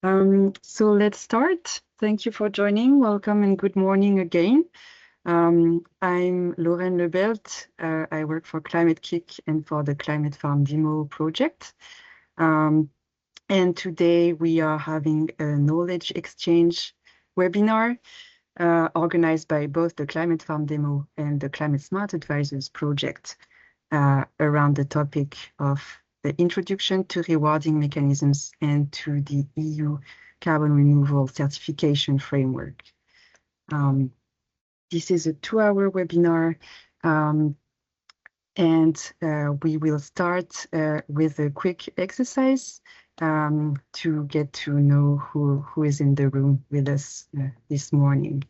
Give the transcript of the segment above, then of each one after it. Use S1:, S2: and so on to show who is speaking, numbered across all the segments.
S1: So let's start. Thank you for joining. Welcome and good morning again. I'm Laurène Lebelt. I work for C-KIC and for the Climate Farm Demo project. And today we are having a knowledge exchange webinar organized by both the Climate Farm Demo and the Climate Smart Advisors project around the topic of the introduction to rewarding mechanisms and to the EU carbon removal certification framework. This is a 2-hour webinar, and we will start with a quick exercise to get to know who is in the room with us this morning.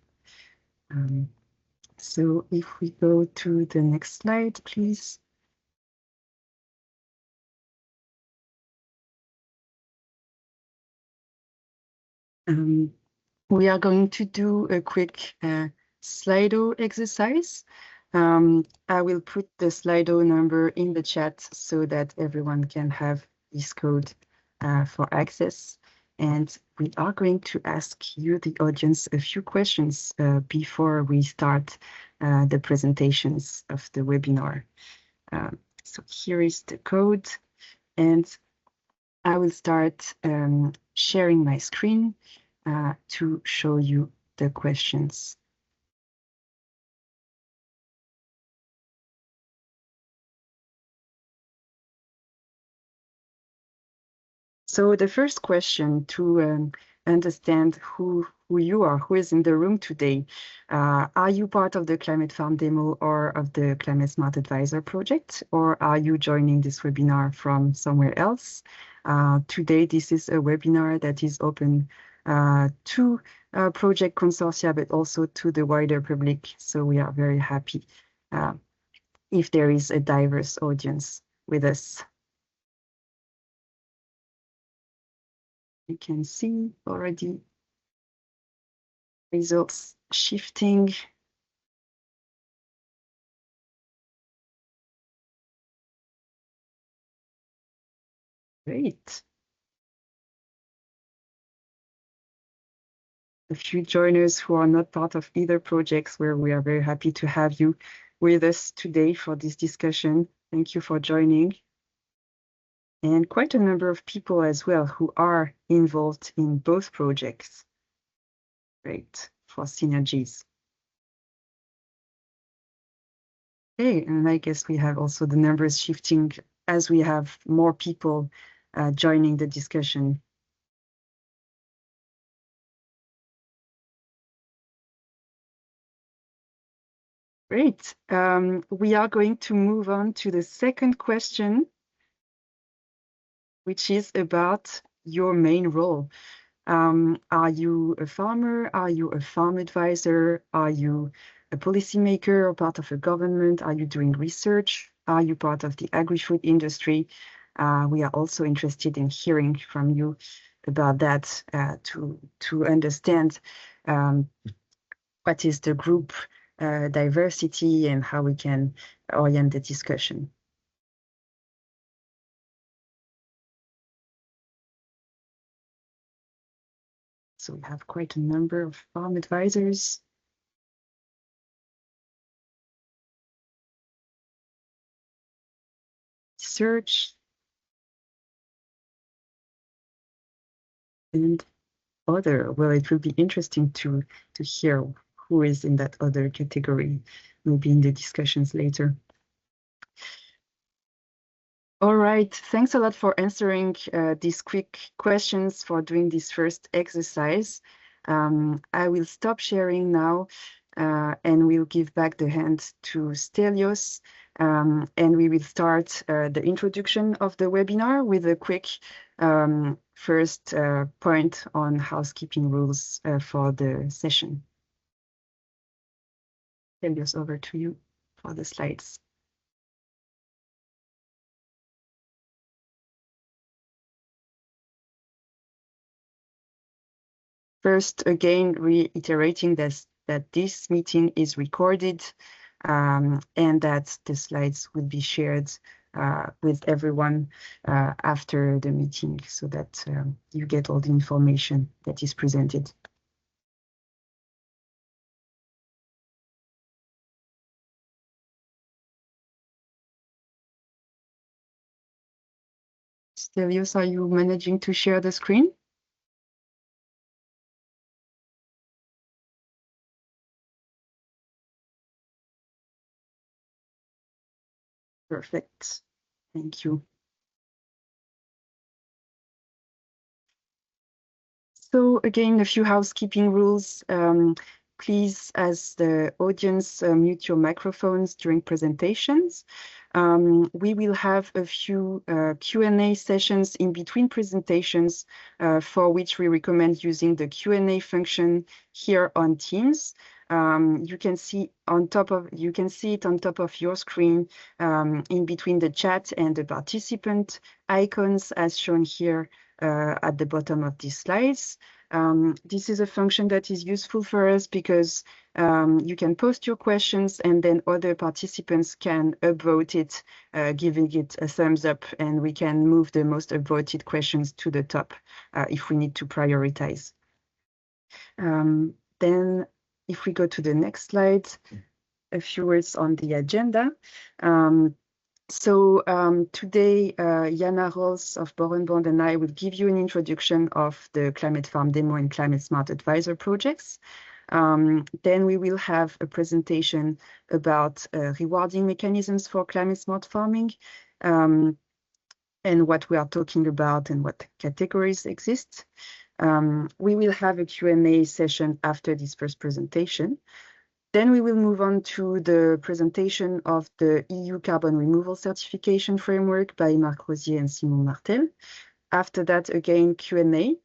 S1: So if we go to the next slide, please. We are going to do a quick Slido exercise. I will put the Slido number in the chat so that everyone can have this code for access. And we are going to ask you, the audience, a few questions before we start the presentations of the webinar. So here is the code, and I will start sharing my screen to show you the questions. So the first question to understand who you are, who is in the room today. Are you part of the Climate Farm Demo or of the Climate Smart Advisor project, or are you joining this webinar from somewhere else? Today, this is a webinar that is open to project consortia, but also to the wider public. So we are very happy if there is a diverse audience with us. You can see already results shifting. Great. A few joiners who are not part of either projects, where we are very happy to have you with us today for this discussion. Thank you for joining. And quite a number of people as well who are involved in both projects. Great, for synergies. Okay, and I guess we have also the numbers shifting as we have more people joining the discussion. Great. We are going to move on to the second question, which is about your main role. Are you a farmer? Are you a farm advisor? Are you a policymaker or part of a government? Are you doing research? Are you part of the agri-food industry? We are also interested in hearing from you about that to understand what is the group diversity and how we can orient the discussion. So we have quite a number of farm advisors. Research. And other. Well, it will be interesting to hear who is in that other category, maybe in the discussions later. All right, thanks a lot for answering these quick questions, for doing this first exercise. I will stop sharing now and we'll give back the hand to Stelios, and we will start the introduction of the webinar with a quick first point on housekeeping rules for the session. Stelios, over to you for the slides. First, again, reiterating that this meeting is recorded and that the slides will be shared with everyone after the meeting so that you get all the information that is presented. Stelios, are you managing to share the screen? Perfect. Thank you. So again, a few housekeeping rules. Please, as the audience, mute your microphones during presentations. We will have a few Q&A sessions in between presentations for which we recommend using the Q&A function here on Teams. You can see it on top of your screen in between the chat and the participant icons as shown here at the bottom of these slides. This is a function that is useful for us because you can post your questions and then other participants can upvote it, giving it a thumbs up, and we can move the most upvoted questions to the top if we need to prioritize. Then if we go to the next slide, a few words on the agenda. Today, Jana Rolls of Borenbond and I will give you an introduction of the Climate Farm Demo and Climate Smart Advisor projects. Then we will have a presentation about rewarding mechanisms for climate smart farming and what we are talking about and what categories exist. We will have a Q&A session after this first presentation. Then we will move on to the presentation of the EU Carbon Removal Certification Framework by Marc Rosier and Simon Martel. After that, again, Q&A.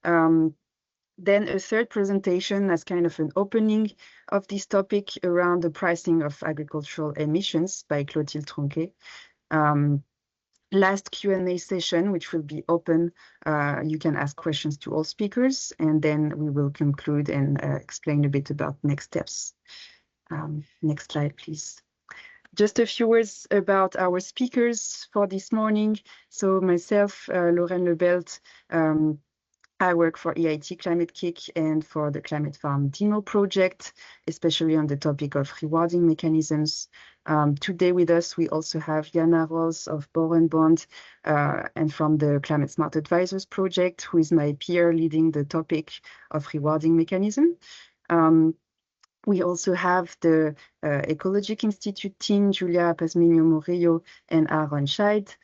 S1: Then a third presentation as kind of an opening of this topic around the pricing of agricultural emissions by Clotilde Tronquet. Last Q&A session, which will be open. You can ask questions to all speakers, and then we will conclude and explain a bit about next steps. Next slide, please. Just a few words about our speakers for this morning. So myself, Laurène Lebelt, I work for EIT Climate-KIC and for the Climate Farm Demo project, especially on the topic of rewarding mechanisms. Today with us, we also have Jana Rolls of Borenbond and from the Climate Smart Advisors project, who is my peer leading the topic of rewarding mechanism. We also have the Ecologic Institute team, Julia Pazmiño-Murillo and Aaron Scheid.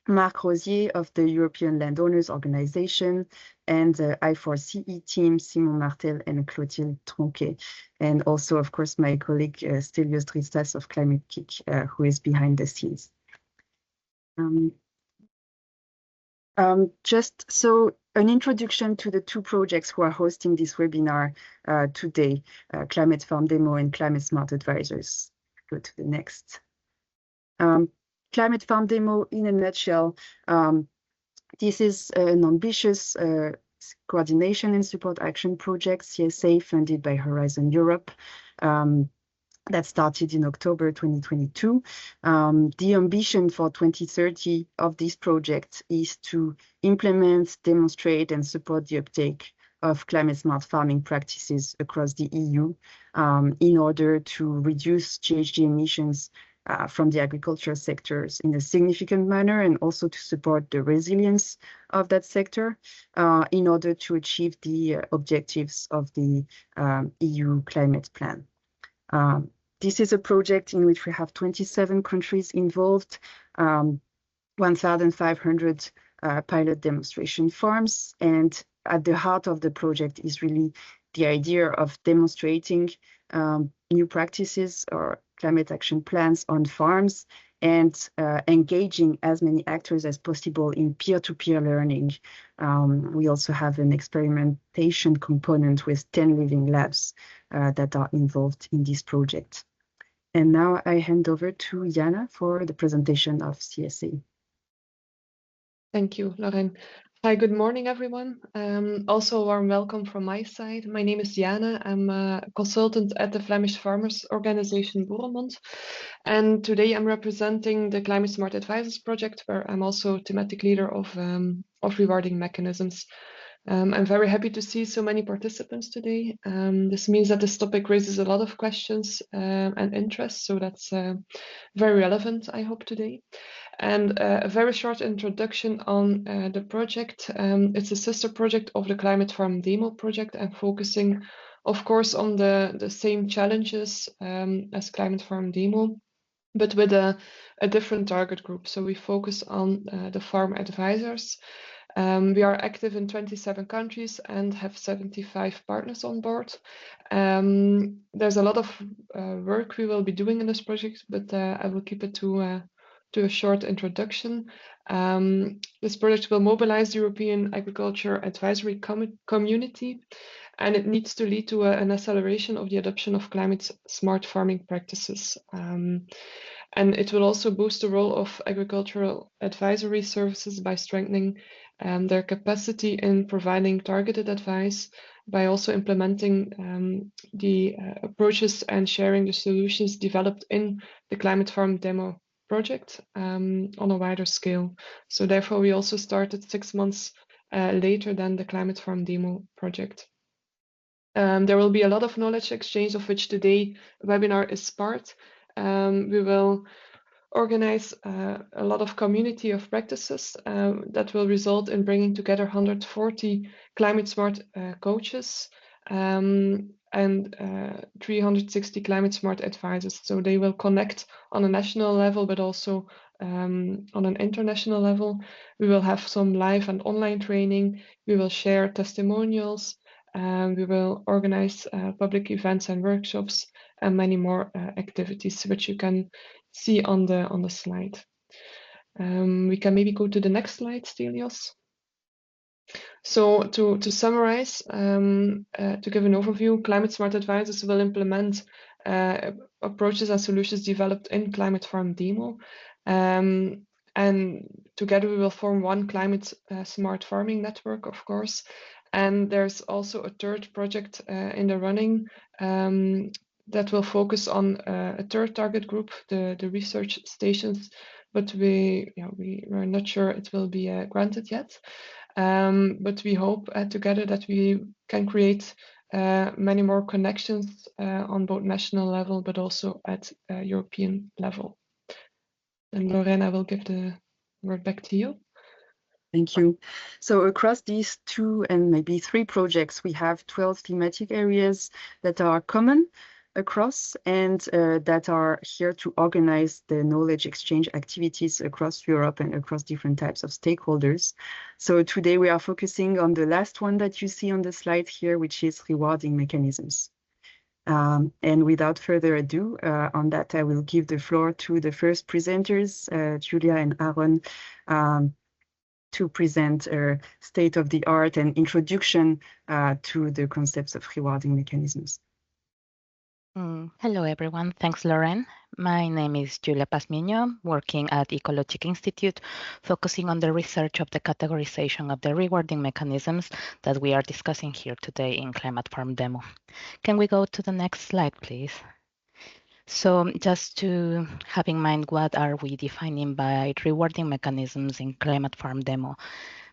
S1: Marc Rosier of the European Landowners Organization, and I4CE team, Simon Martel and Clotilde Tronquet. And also, of course, my colleague Stelios Dristas of Climate-KIC, who is behind the scenes. Just so an introduction to the two projects who are hosting this webinar today, Climate Farm Demo and Climate Smart Advisors. Go to the next. Climate Farm Demo, in a nutshell, this is an ambitious coordination and support action project, CSA, funded by Horizon Europe, that started in October 2022. The ambition for 2030 of this project is to implement, demonstrate, and support the uptake of climate smart farming practices across the EU in order to reduce GHG emissions from the agricultural sectors in a significant manner, and also to support the resilience of that sector in order to achieve the objectives of the EU climate plan. This is a project in which we have 27 countries involved, 1,500 pilot demonstration farms, and at the heart of the project is really the idea of demonstrating new practices or climate action plans on farms and engaging as many actors as possible in peer-to-peer learning. We also have an experimentation component with 10 living labs that are involved in this project. And now I hand over to Jana for the presentation of CSA.
S2: Thank you, Laurène. Hi, good morning, everyone. Also, a warm welcome from my side. My name is Jana. I'm a consultant at the Flemish Farmers Organization Boerenmond. And today I'm representing the Climate Smart Advisors project, where I'm also thematic leader of rewarding mechanisms. I'm very happy to see so many participants today. This means that this topic raises a lot of questions and interest, so that's very relevant, I hope, today. And a very short introduction on the project. It's a sister project of the Climate Farm Demo project and focusing, of course, on the same challenges as Climate Farm Demo, but with a different target group. So we focus on the farm advisors. We are active in 27 countries and have 75 partners on board. There's a lot of work we will be doing in this project, but I will keep it to a short introduction. This project will mobilize the European Agriculture Advisory Community, and it needs to lead to an acceleration of the adoption of climate smart farming practices. And it will also boost the role of agricultural advisory services by strengthening their capacity in providing targeted advice, by also implementing the approaches and sharing the solutions developed in the Climate Farm Demo project on a wider scale. So therefore, we also started 6 months later than the Climate Farm Demo project. There will be a lot of knowledge exchange, of which today webinar is part. We will organize a lot of community of practices that will result in bringing together 140 climate smart coaches and 360 climate smart advisors. So they will connect on a national level, but also on an international level. We will have some live and online training. We will share testimonials. We will organize public events and workshops and many more activities, which you can see on the slide. We can maybe go to the next slide, Stelios. So to summarize, to give an overview, Climate Smart Advisors will implement approaches and solutions developed in Climate Farm Demo. And together we will form one climate smart farming network, of course. And there's also a third project in the running that will focus on a third target group, the research stations, but we're not sure it will be granted yet. But we hope together that we can create many more connections on both national level, but also at European level. And Laurène, I will give the word back to you.
S1: Thank you. So across these 2 and maybe 3 projects, we have 12 thematic areas that are common across and that are here to organize the knowledge exchange activities across Europe and across different types of stakeholders. So today we are focusing on the last one that you see on the slide here, which is rewarding mechanisms. And without further ado, on that, I will give the floor to the first presenters, Julia and Aaron, to present a state-of-the-art and introduction to the concepts of rewarding mechanisms.
S3: Hello, everyone. Thanks, Laurène. My name is Julia Pazmiño, working at Ecologic Institute, focusing on the research of the categorization of the rewarding mechanisms that we are discussing here today in Climate Farm Demo. Can we go to the next slide, please? So just to have in mind, what are we defining by rewarding mechanisms in Climate Farm Demo?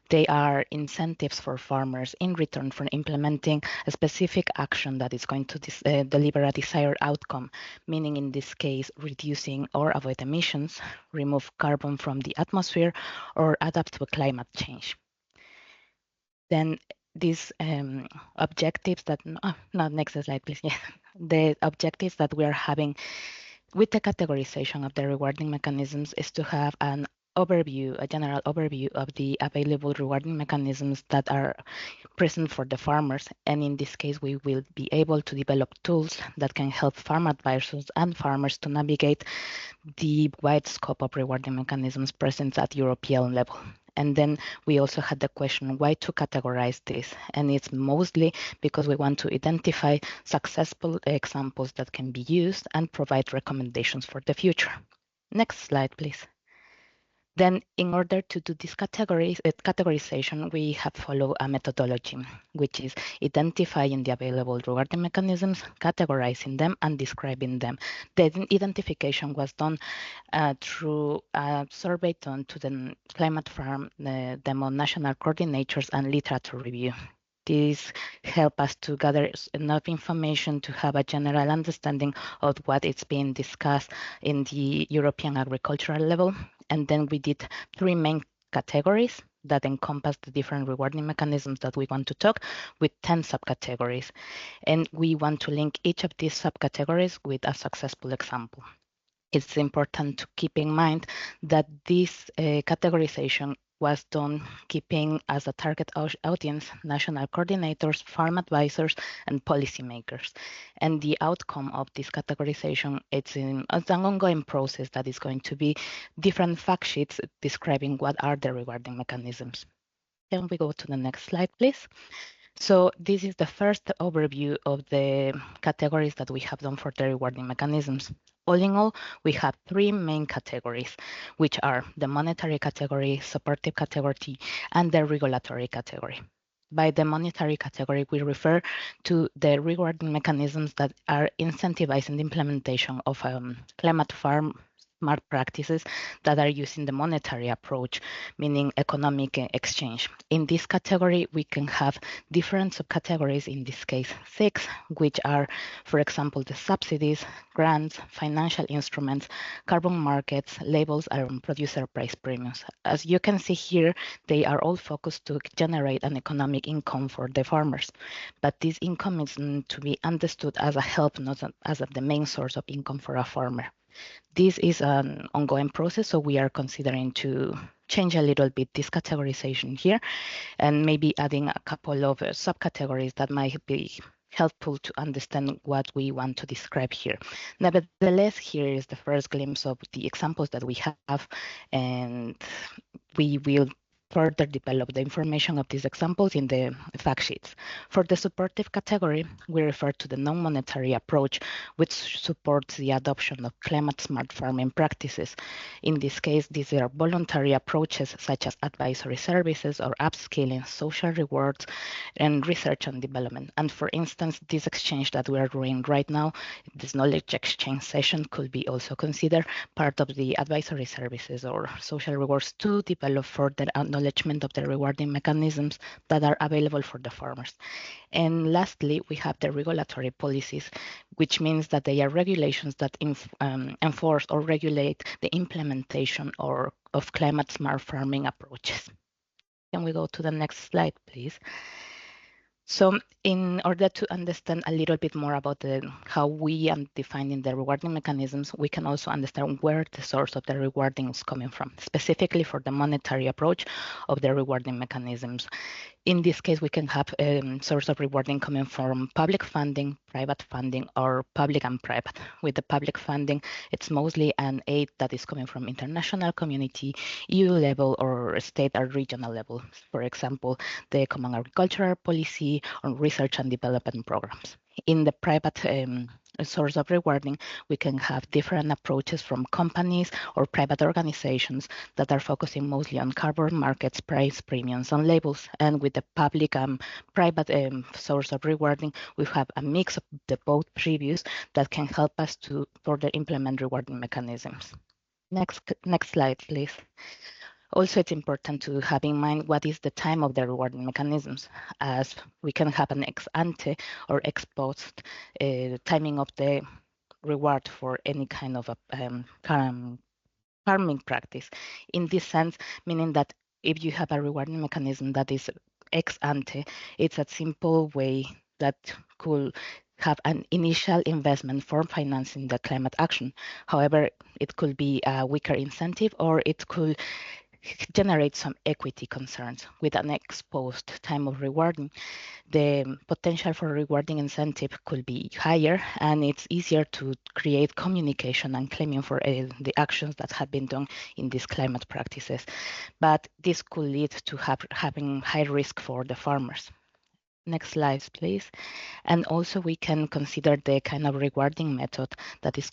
S3: They are incentives for farmers in return for implementing a specific action that is going to deliver a desired outcome, meaning in this case, reducing or avoid emissions, remove carbon from the atmosphere, or adapt to climate change. Then these objectives that, next slide, please. Yeah. The objectives that we are having with the categorization of the rewarding mechanisms is to have an overview, a general overview of the available rewarding mechanisms that are present for the farmers. And in this case, we will be able to develop tools that can help farm advisors and farmers to navigate the wide scope of rewarding mechanisms present at European level. And then we also had the question, why to categorize this? And it's mostly because we want to identify successful examples that can be used and provide recommendations for the future. Next slide, please. Then, in order to do this categorization, we have followed a methodology, which is identifying the available rewarding mechanisms, categorizing them, and describing them. The identification was done through a survey done to the Climate Farm, the demo national coordinators, and literature review. This help us to gather enough information to have a general understanding of what is being discussed in the European agricultural level. And then we did 3 main categories that encompass the different rewarding mechanisms that we want to talk, with 10 subcategories. And we want to link each of these subcategories with a successful example. It's important to keep in mind that this categorization was done keeping as a target audience national coordinators, farm advisors, and policymakers. And the outcome of this categorization, it's an ongoing process that is going to be different fact sheets describing what are the rewarding mechanisms. Can we go to the next slide, please? So this is the first overview of the categories that we have done for the rewarding mechanisms. All in all, we have 3 main categories, which are the monetary category, supportive category, and the regulatory category. By the monetary category, we refer to the rewarding mechanisms that are incentivizing the implementation of climate farm smart practices that are using the monetary approach, meaning economic exchange. In this category, we can have different subcategories, in this case 6, which are, for example, the subsidies, grants, financial instruments, carbon markets, labels, and producer price premiums. As you can see here, they are all focused to generate an economic income for the farmers. But this income is to be understood as a help, not as the main source of income for a farmer. This is an ongoing process, so we are considering to change a little bit this categorization here and maybe adding a couple of subcategories that might be helpful to understand what we want to describe here. Nevertheless, here is the first glimpse of the examples that we have, and we will further develop the information of these examples in the fact sheets. For the supportive category, we refer to the non-monetary approach, which supports the adoption of climate-smart farming practices. In this case, these are voluntary approaches such as advisory services or upskilling, social rewards, and research and development. And for instance, this exchange that we are doing right now, this knowledge exchange session, could be also considered part of the advisory services or social rewards to develop further acknowledgement of the rewarding mechanisms that are available for the farmers. And lastly, we have the regulatory policies, which means that they are regulations that enforce or regulate the implementation of climate smart farming approaches. Can we go to the next slide, please? So in order to understand a little bit more about how we are defining the rewarding mechanisms, we can also understand where the source of the rewarding is coming from, specifically for the monetary approach of the rewarding mechanisms. In this case, we can have a source of rewarding coming from public funding, private funding, or public and private. With the public funding, it's mostly an aid that is coming from international community, EU level, or state or regional level. For example, the Common Agricultural Policy or research and development programs. In the private source of rewarding, we can have different approaches from companies or private organizations that are focusing mostly on carbon markets, price premiums, and labels. And with the public and private source of rewarding, we have a mix of the both previous that can help us to further implement rewarding mechanisms. Next slide, please. Also, it's important to have in mind what is the time of the rewarding mechanisms, as we can have an ex ante or ex post timing of the reward for any kind of a farming practice. In this sense, meaning that if you have a rewarding mechanism that is ex ante, it's a simple way that could have an initial investment for financing the climate action. However, it could be a weaker incentive, or it could generate some equity concerns. With an exposed time of rewarding, the potential for rewarding incentive could be higher, and it's easier to create communication and claiming for the actions that have been done in these climate practices. But this could lead to having high risk for the farmers. Next slide, please. And also we can consider the kind of rewarding method that is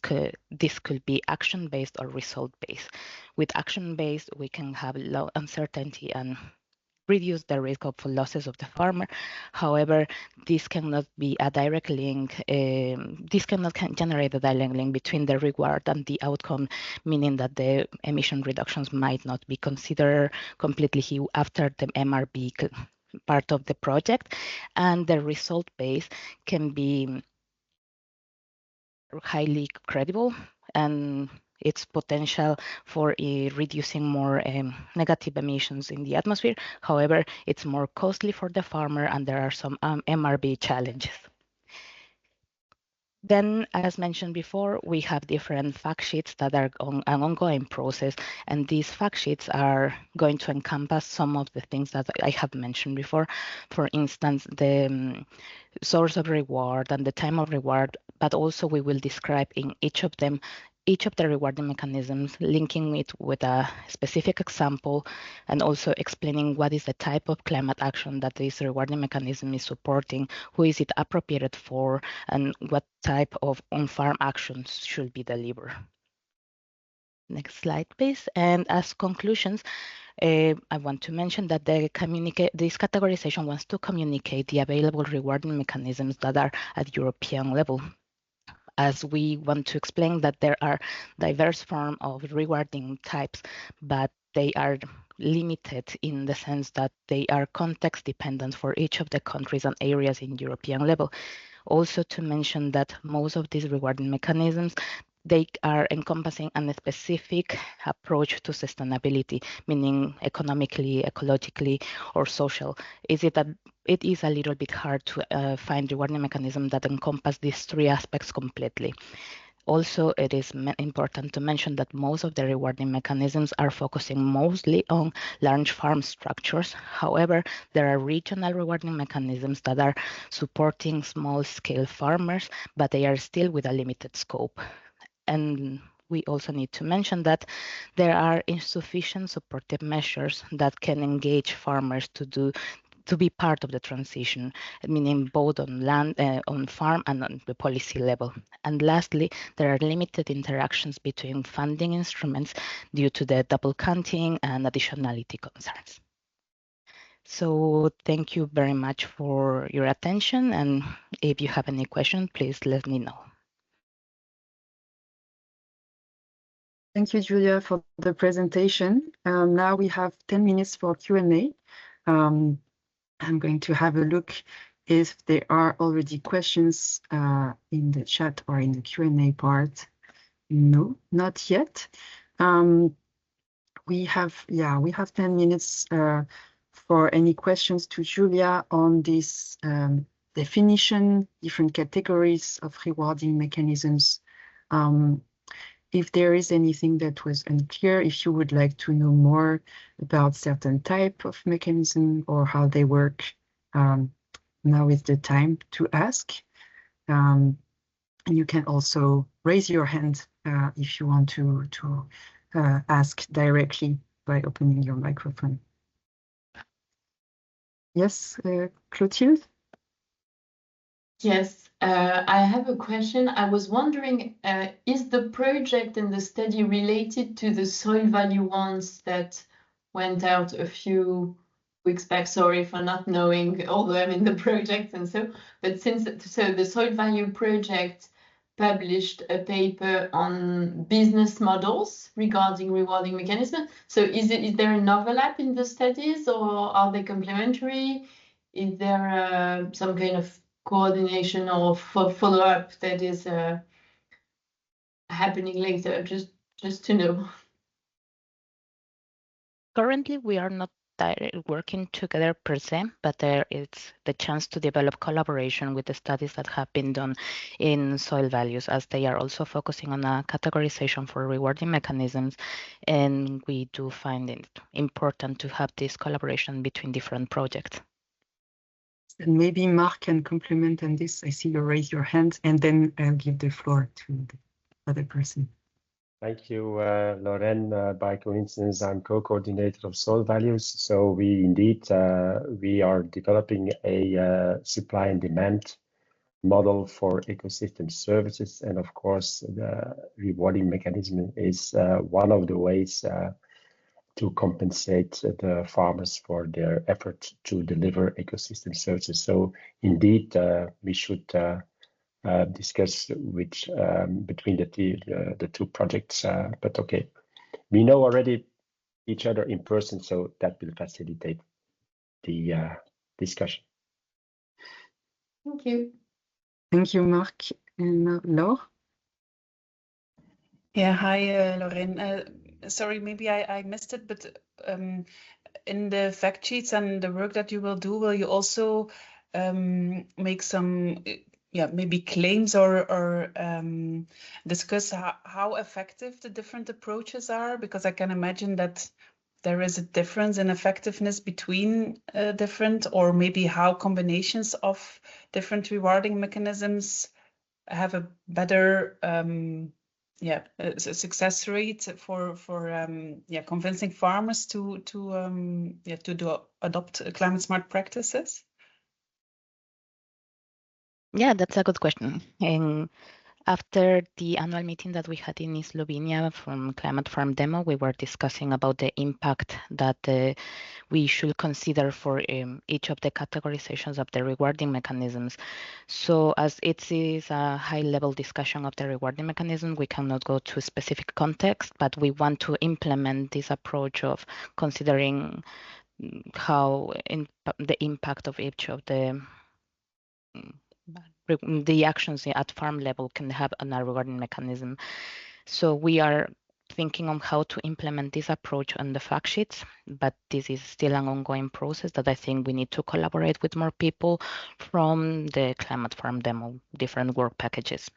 S3: this could be action-based or result-based. With action-based, we can have low uncertainty and reduce the risk of losses of the farmer. However, this cannot be a direct link. This cannot generate a direct link between the reward and the outcome, meaning that the emission reductions might not be considered completely after the MRB part of the project, and the result base can be highly credible and its potential for reducing more negative emissions in the atmosphere. However, it's more costly for the farmer, and there are some MRB challenges. Then, as mentioned before, we have different fact sheets that are an ongoing process, and these fact sheets are going to encompass some of the things that I have mentioned before. For instance, the source of reward and the time of reward, but also we will describe in each of them, each of the rewarding mechanisms, linking it with a specific example, and also explaining what is the type of climate action that this rewarding mechanism is supporting, who is it appropriated for, and what type of on-farm actions should be delivered. Next slide, please. And as conclusions, I want to mention that this categorization wants to communicate the available rewarding mechanisms that are at European level, as we want to explain that there are diverse forms of rewarding types, but they are limited in the sense that they are context dependent for each of the countries and areas in European level. Also to mention that most of these rewarding mechanisms, they are encompassing a specific approach to sustainability, meaning economically, ecologically, or social. It is a little bit hard to find rewarding mechanisms that encompass these three aspects completely. Also, it is important to mention that most of the rewarding mechanisms are focusing mostly on large farm structures. However, there are regional rewarding mechanisms that are supporting small-scale farmers, but they are still with a limited scope. And we also need to mention that there are insufficient supportive measures that can engage farmers to be part of the transition, meaning both on land, on farm, and on the policy level. And lastly, there are limited interactions between funding instruments due to the double counting and additionality concerns. So thank you very much for your attention, and if you have any questions, please let me know.
S1: Thank you, Julia, for the presentation. Now we have 10 minutes for Q&A. I'm going to have a look if there are already questions in the chat or in the Q&A part. No, not yet. We have 10 minutes for any questions to Julia on this definition, different categories of rewarding mechanisms. If there is anything that was unclear, if you would like to know more about certain type of mechanism or how they work, now is the time to ask. And you can also raise your hand if you want to ask directly by opening your microphone. Yes, Clotilde?
S4: Yes, I have a question. I was wondering, is the project and the study related to the soil value ones that went out a few weeks back? Sorry for not knowing, although I'm in the project and so, but so the soil value project published a paper on business models regarding rewarding mechanisms. So is there an overlap in the studies, or are they complementary? Is there some kind of coordination or follow-up that is happening later, just to know?
S3: Currently, we are not working together per se, but there is the chance to develop collaboration with the studies that have been done in soil values, as they are also focusing on a categorization for rewarding mechanisms. And we do find it important to have this collaboration between different projects.
S1: And maybe Mark can complement on this. I see you raise your hand, and then I'll give the floor to the other person.
S5: Thank you, Laurène. By coincidence, I'm co-coordinator of soil values. So we indeed, we are developing a supply and demand model for ecosystem services. And of course, the rewarding mechanism is one of the ways to compensate the farmers for their effort to deliver ecosystem services. So indeed, we should discuss which between the two projects. But okay, we know already each other in person, so that will facilitate the discussion.
S4: Thank you.
S1: Thank you, Mark. And Laure?
S6: Yeah, hi, Laurène. Sorry, maybe I missed it, but in the fact sheets and the work that you will do, will you also make some, maybe claims or discuss how effective the different approaches are? Because I can imagine that there is a difference in effectiveness between different, or maybe how combinations of different rewarding mechanisms have a better success rate for convincing farmers to adopt climate smart practices?
S3: Yeah, that's a good question. And after the annual meeting that we had in Slovenia from Climate Farm Demo, we were discussing about the impact that we should consider for each of the categorizations of the rewarding mechanisms. So as it is a high-level discussion of the rewarding mechanism, we cannot go to a specific context, but we want to implement this approach of considering how the impact of each of the actions at farm level can have on a rewarding mechanism. So we are thinking on how to implement this approach on the fact sheets, but this is still an ongoing process that I think we need to collaborate with more people from the Climate Farm Demo, different work packages.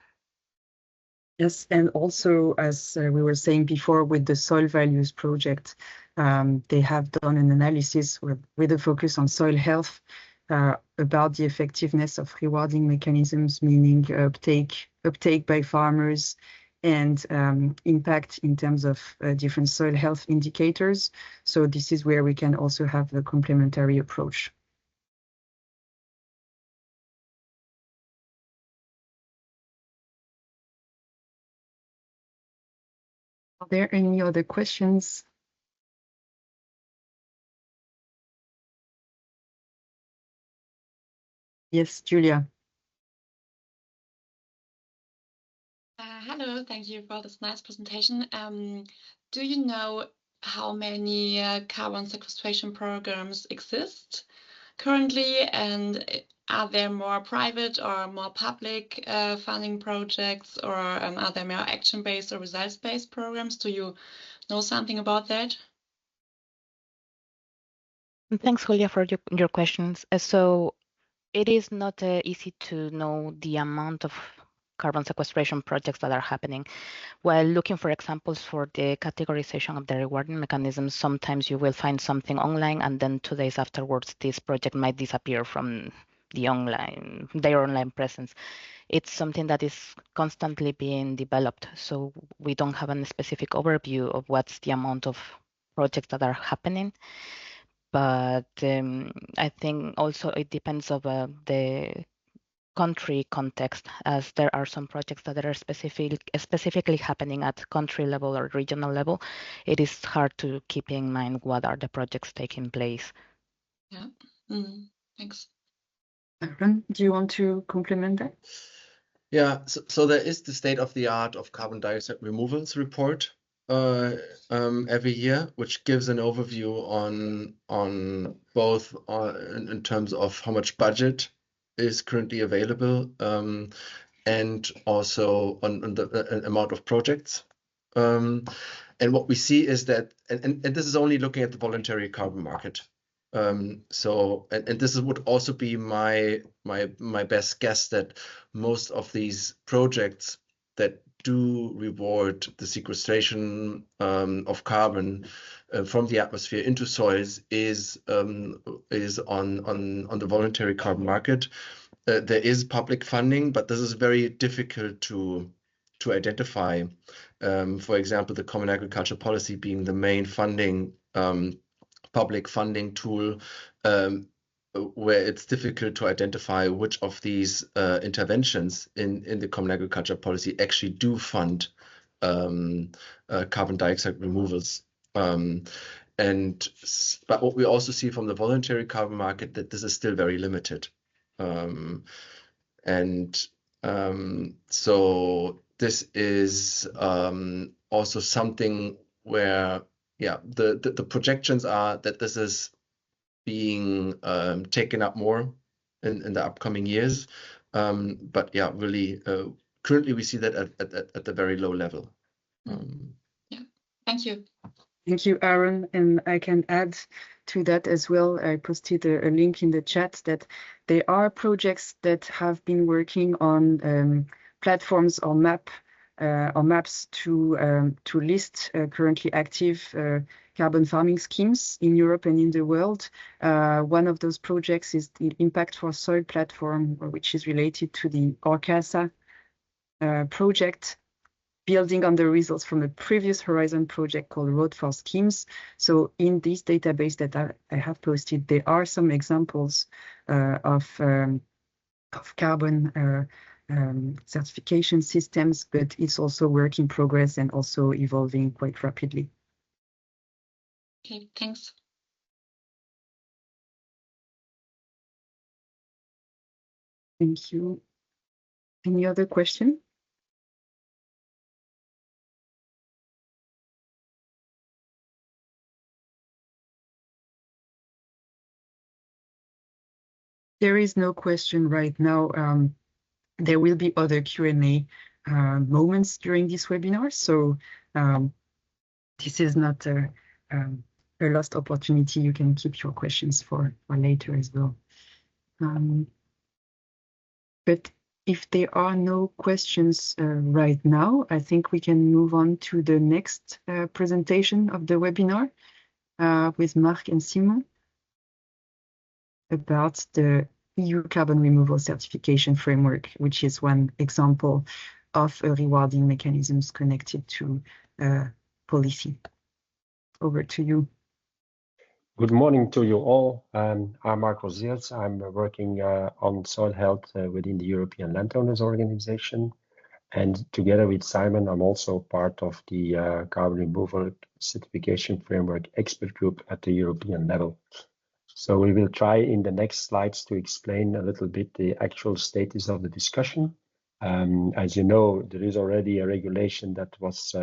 S1: Yes, and also, as we were saying before, with the soil values project, they have done an analysis with a focus on soil health about the effectiveness of rewarding mechanisms, meaning uptake by farmers, and impact in terms of different soil health indicators. So this is where we can also have a complementary approach. Are there any other questions? Yes, Julia.
S7: Hello, thank you for this nice presentation. Do you know how many carbon sequestration programs exist currently, and are there more private or more public funding projects, or are there more action-based or results-based programs? Do you know something about that?
S3: Thanks, Julia, for your questions. So it is not easy to know the amount of carbon sequestration projects that are happening. While looking for examples for the categorization of the rewarding mechanisms, sometimes you will find something online, and then 2 days afterwards, this project might disappear from their online presence. It's something that is constantly being developed, so we don't have a specific overview of what's the amount of projects that are happening. But I think also it depends on the country context, as there are some projects that are specifically happening at country level or regional level. It is hard to keep in mind what are the projects taking place.
S7: Yeah, thanks.
S1: Aaron, do you want to complement that?
S8: Yeah, so there is the state of the art of carbon dioxide removals report every year, which gives an overview on both in terms of how much budget is currently available, and also on the amount of projects. And what we see is that, and this is only looking at the voluntary carbon market. So this would also be my best guess, that most of these projects that do reward the sequestration of carbon from the atmosphere into soils is on the voluntary carbon market. There is public funding, but this is very difficult to to identify, for example, the Common Agriculture Policy being the main funding, public funding tool, where it's difficult to identify which of these interventions in the Common Agriculture Policy actually do fund carbon dioxide removals. But what we also see from the voluntary carbon market, that this is still very limited. So this is also something where, yeah, the projections are that this is being taken up more in the upcoming years. But yeah, really, currently we see that at the very low level.
S7: Yeah, thank you.
S1: Thank you, Aaron. And I can add to that as well. I posted a link in the chat that there are projects that have been working on platforms or maps to list currently active carbon farming schemes in Europe and in the world. One of those projects is the Impact for Soil platform, which is related to the ORCASA project, building on the results from a previous Horizon project called Road for Schemes. So in this database that I have posted, there are some examples of carbon certification systems, but it's also work in progress and also evolving quite rapidly.
S7: Okay, thanks.
S1: Thank you. Any other question? There is no question right now. There will be other Q&A moments during this webinar, so this is not a lost opportunity. You can keep your questions for later as well. But if there are no questions right now, I think we can move on to the next presentation of the webinar with Marc and Simon about the EU carbon removal certification framework, which is one example of a rewarding mechanisms connected to policy. Over to you.
S5: Good morning to you all. I'm Marc Rozeels. I'm working on soil health within the European Landowners Organization. And together with Simon, I'm also part of the carbon removal certification framework expert group at the European level. So we will try in the next slides to explain a little bit the actual status of the discussion. As you know, there is already a regulation that was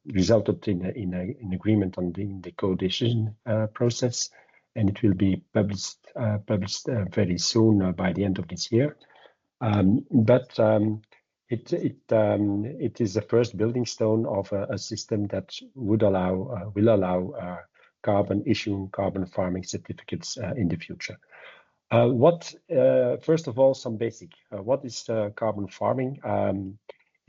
S5: resulted in an agreement on the co-decision process, and it will be published very soon by the end of this year. It is the first building stone of a system that will allow issuing carbon farming certificates in the future. First of all, some basic. What is carbon farming?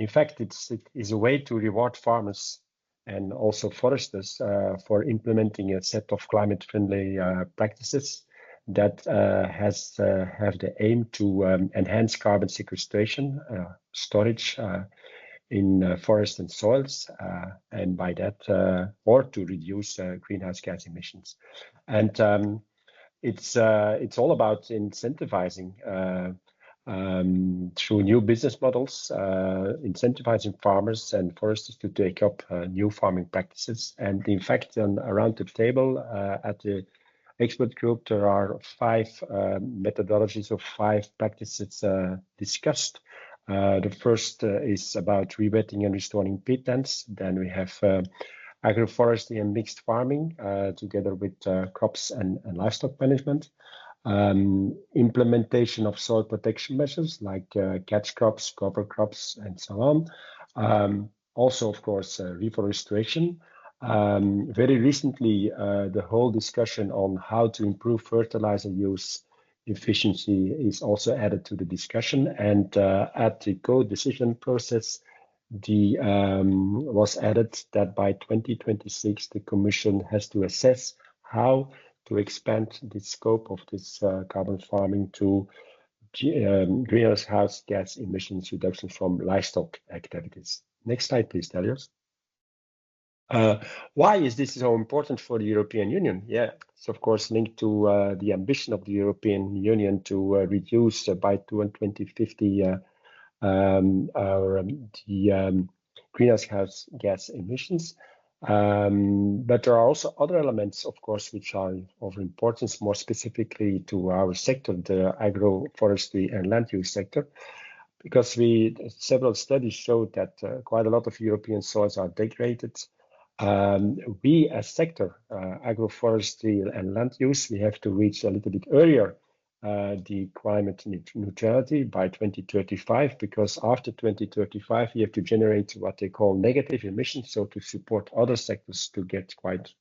S5: In fact, it is a way to reward farmers and also foresters for implementing a set of climate-friendly practices that have the aim to enhance carbon sequestration, storage in forests and soils, and by that, or to reduce greenhouse gas emissions. And it's all about incentivizing through new business models, incentivizing farmers and foresters to take up new farming practices. And in fact, around the table at the expert group, there are 5 methodologies of 5 practices discussed. The first is about rewetting and restoring peatlands. Then we have agroforestry and mixed farming together with crops and livestock management. Implementation of soil protection measures like catch crops, cover crops, and so on. Also, of course, reforestation. Very recently, the whole discussion on how to improve fertilizer use efficiency is also added to the discussion. And at the co-decision process, was added that by 2026, the Commission has to assess how to expand the scope of this carbon farming to greenhouse gas emissions reduction from livestock activities. Next slide, please, Delios. Why is this so important for the European Union? Yeah, it's of course linked to the ambition of the European Union to reduce by 2050 the greenhouse gas emissions. But there are also other elements, of course, which are of importance, more specifically to our sector, the agroforestry and land use sector, because several studies showed that quite a lot of European soils are degraded. We as sector, agroforestry and land use, we have to reach a little bit earlier the climate neutrality by 2035, because after 2035 you have to generate what they call negative emissions, so to support other sectors to get quite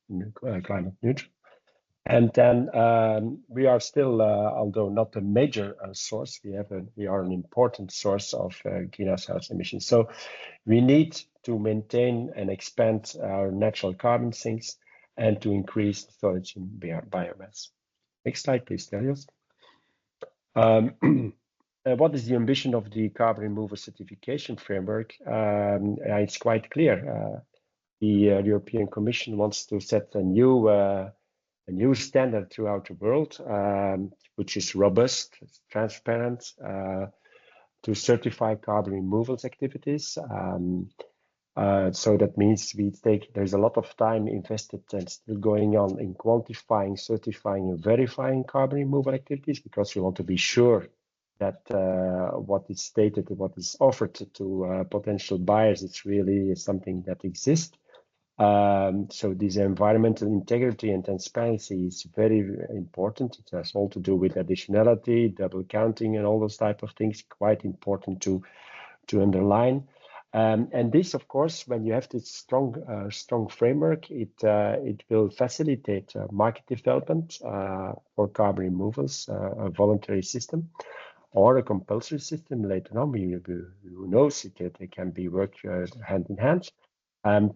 S5: climate neutral. And then we are still, although not a major source, we are an important source of greenhouse gas emissions. So we need to maintain and expand our natural carbon sinks and to increase storage in biomass. Next slide, please, Delios. What is the ambition of the carbon removal certification framework? It's quite clear. The European Commission wants to set a new standard throughout the world, which is robust, transparent, to certify carbon removals activities. So that means there's a lot of time invested and still going on in quantifying, certifying, and verifying carbon removal activities, because we want to be sure that what is stated, what is offered to potential buyers, it's really something that exists. So this environmental integrity and transparency is very important. It has all to do with additionality, double counting, and all those type of things. Quite important to underline. And this, of course, when you have this strong framework, it will facilitate market development for carbon removals, a voluntary system or a compulsory system later on. Who knows? It can be worked hand in hand. And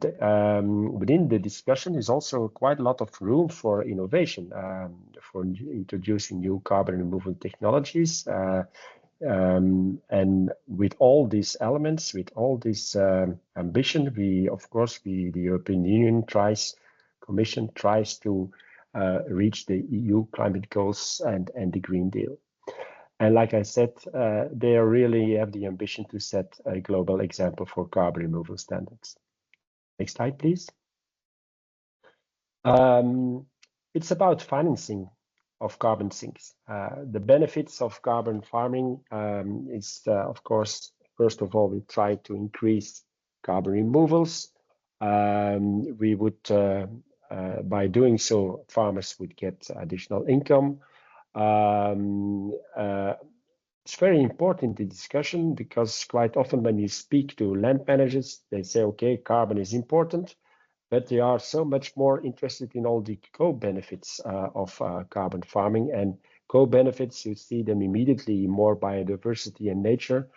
S5: within the discussion is also quite a lot of room for innovation, for introducing new carbon removal technologies. And with all these elements, with all this ambition, the European Union Commission tries to reach the EU climate goals and the Green Deal. And like I said, they really have the ambition to set a global example for carbon removal standards. Next slide, please. It's about financing of carbon sinks. The benefits of carbon farming is, of course, first of all, we try to increase carbon removals. We would, by doing so, farmers would get additional income. It's very important, the discussion, because quite often when you speak to land managers, they say, okay, carbon is important, but they are so much more interested in all the co-benefits of carbon farming. And co-benefits, you see them immediately more biodiversity and nature,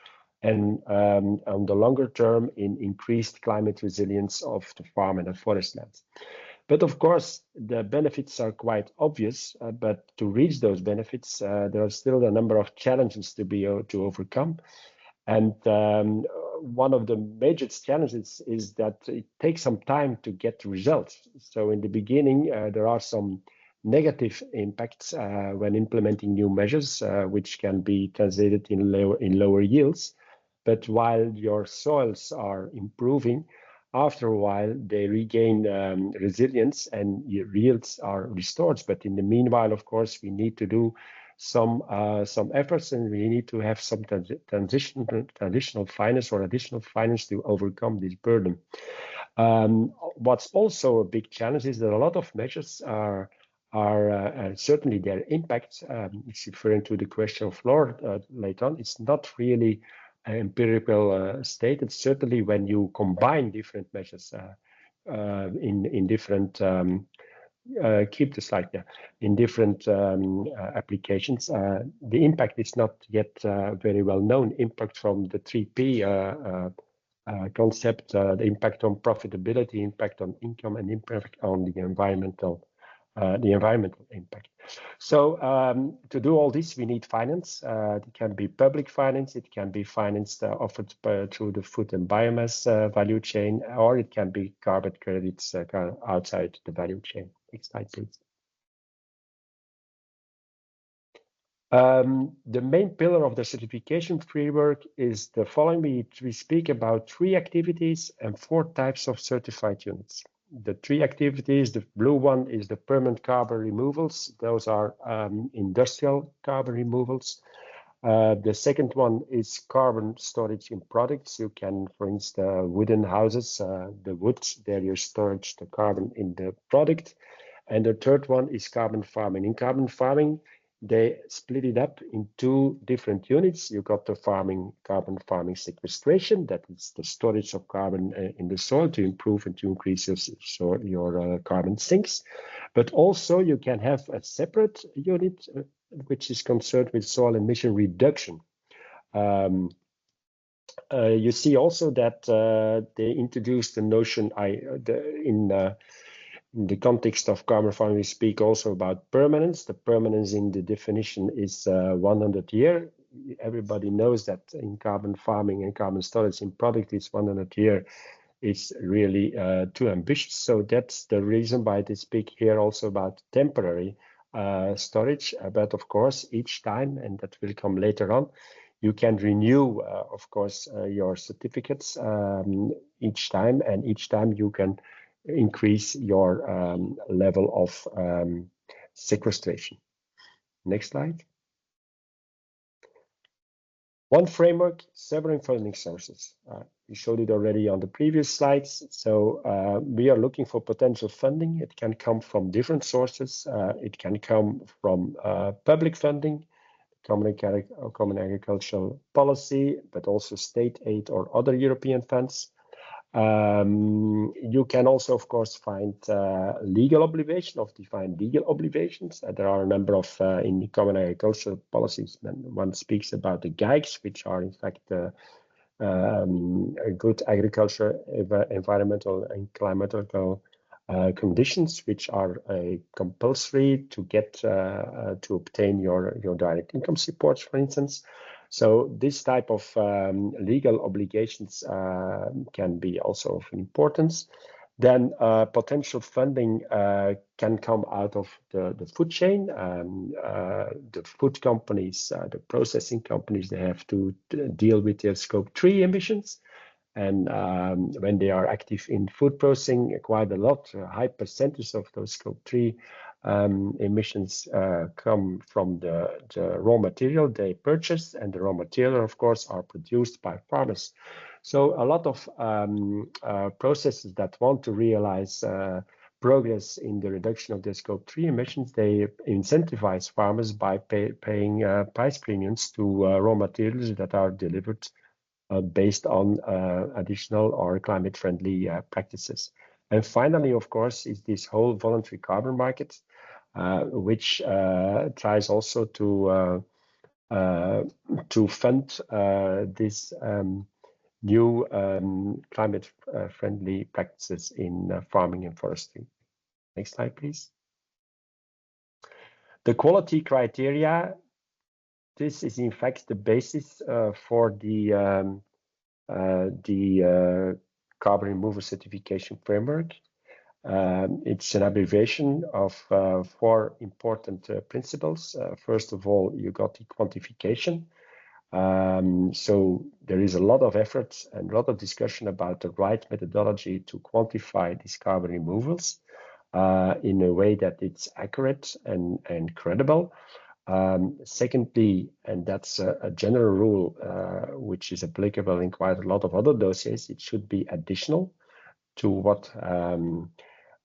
S5: and on the longer term in increased climate resilience of the farm and the forest lands. But of course, the benefits are quite obvious, but to reach those benefits, there are still a number of challenges to overcome. And one of the major challenges is that it takes some time to get results. So in the beginning, there are some negative impacts when implementing new measures, which can be translated in lower yields. But while your soils are improving, after a while, they regain resilience and your yields are restored. But in the meanwhile, of course, we need to do some efforts, and we need to have some transitional finance or additional finance to overcome this burden. What's also a big challenge is that a lot of measures are certainly their impact. It's referring to the question of Laure later on. It's not really empirical stated. Certainly, when you combine different measures in different keep the slide there. In different applications, the impact is not yet very well known. Impact from the 3P concept, the impact on profitability, impact on income, and impact on the environmental the environmental impact. So to do all this, we need finance. It can be public finance, it can be finance offered through the food and biomass value chain, or it can be carbon credits outside the value chain. Next slide, please. The main pillar of the certification framework is the following. We speak about 3 activities and 4 types of certified units. The 3 activities, the blue one is the permanent carbon removals. Those are industrial carbon removals. The second one is carbon storage in products. You can, for instance, wooden houses, the wood, there you storage the carbon in the product. And the third one is carbon farming. In carbon farming, they split it up in 2 different units. You got the carbon farming sequestration, that is the storage of carbon in the soil to improve and to increase your carbon sinks. But also you can have a separate unit which is concerned with soil emission reduction. You see also that they introduced the notion in the context of carbon farming, we speak also about permanence. The permanence in the definition is 100 years. Everybody knows that in carbon farming and carbon storage in product, it's 100 years. It's really too ambitious. So that's the reason why they speak here also about temporary storage. But of course, each time, and that will come later on, you can renew, of course, your certificates each time, and each time you can increase your level of sequestration. Next slide. One framework, several funding sources. We showed it already on the previous slides. So we are looking for potential funding. It can come from different sources. It can come from public funding, common agricultural policy, but also state aid or other European funds. You can also, of course, find legal obligation of defined legal obligations. There are a number of in the common agricultural policies. One speaks about the C-KICs, which are in fact good agriculture, environmental and climatical conditions, which are compulsory to get to obtain your direct income support, for instance. So this type of legal obligations can be also of importance. Then potential funding can come out of the food chain. The food companies, the processing companies, they have to deal with their Scope 3 emissions. And when they are active in food processing, quite a lot, a high percentage of those Scope 3 emissions come from the raw material they purchase, and the raw material, of course, are produced by farmers. So a lot of processes that want to realize progress in the reduction of their Scope 3 emissions, they incentivize farmers by paying price premiums to raw materials that are delivered based on additional or climate-friendly practices. And finally, of course, is this whole voluntary carbon market, which tries also to fund this new climate-friendly practices in farming and forestry. Next slide, please. The quality criteria. This is in fact the basis for the carbon removal certification framework. It's an abbreviation of 4 important principles. First of all, you got the quantification. So there is a lot of effort and a lot of discussion about the right methodology to quantify these carbon removals in a way that it's accurate and credible. Secondly, and that's a general rule which is applicable in quite a lot of other dossiers, it should be additional to what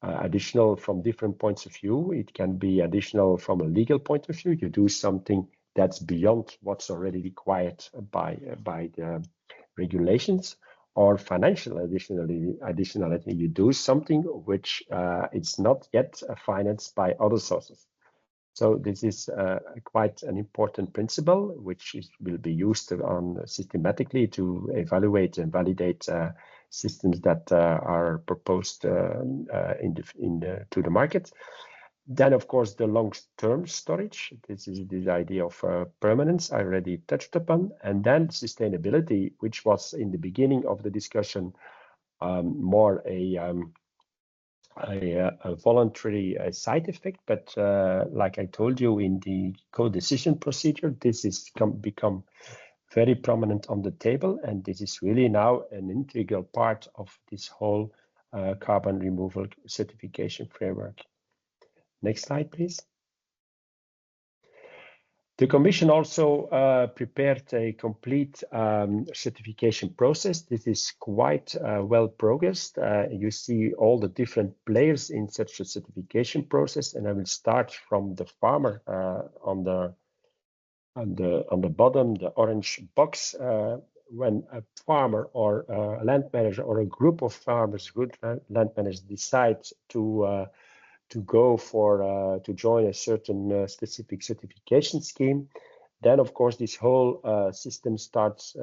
S5: additional from different points of view. It can be additional from a legal point of view. You do something that's beyond what's already required by the regulations, or financial additionality. You do something which is not yet financed by other sources. So this is quite an important principle, which will be used systematically to evaluate and validate systems that are proposed to the market. Then, of course, the long-term storage. This is the idea of permanence I already touched upon. And then sustainability, which was in the beginning of the discussion more a voluntary side effect. But like I told you in the co-decision procedure, this is become very prominent on the table. And this is really now an integral part of this whole carbon removal certification framework. Next slide, please. The Commission also prepared a complete certification process. This is quite well progressed. You see all the different players in such a certification process, and I will start from the farmer on the bottom, the orange box. When a farmer or a land manager or a group of farmers, good land managers, decide to go for to join a certain specific certification scheme, then of course this whole system starts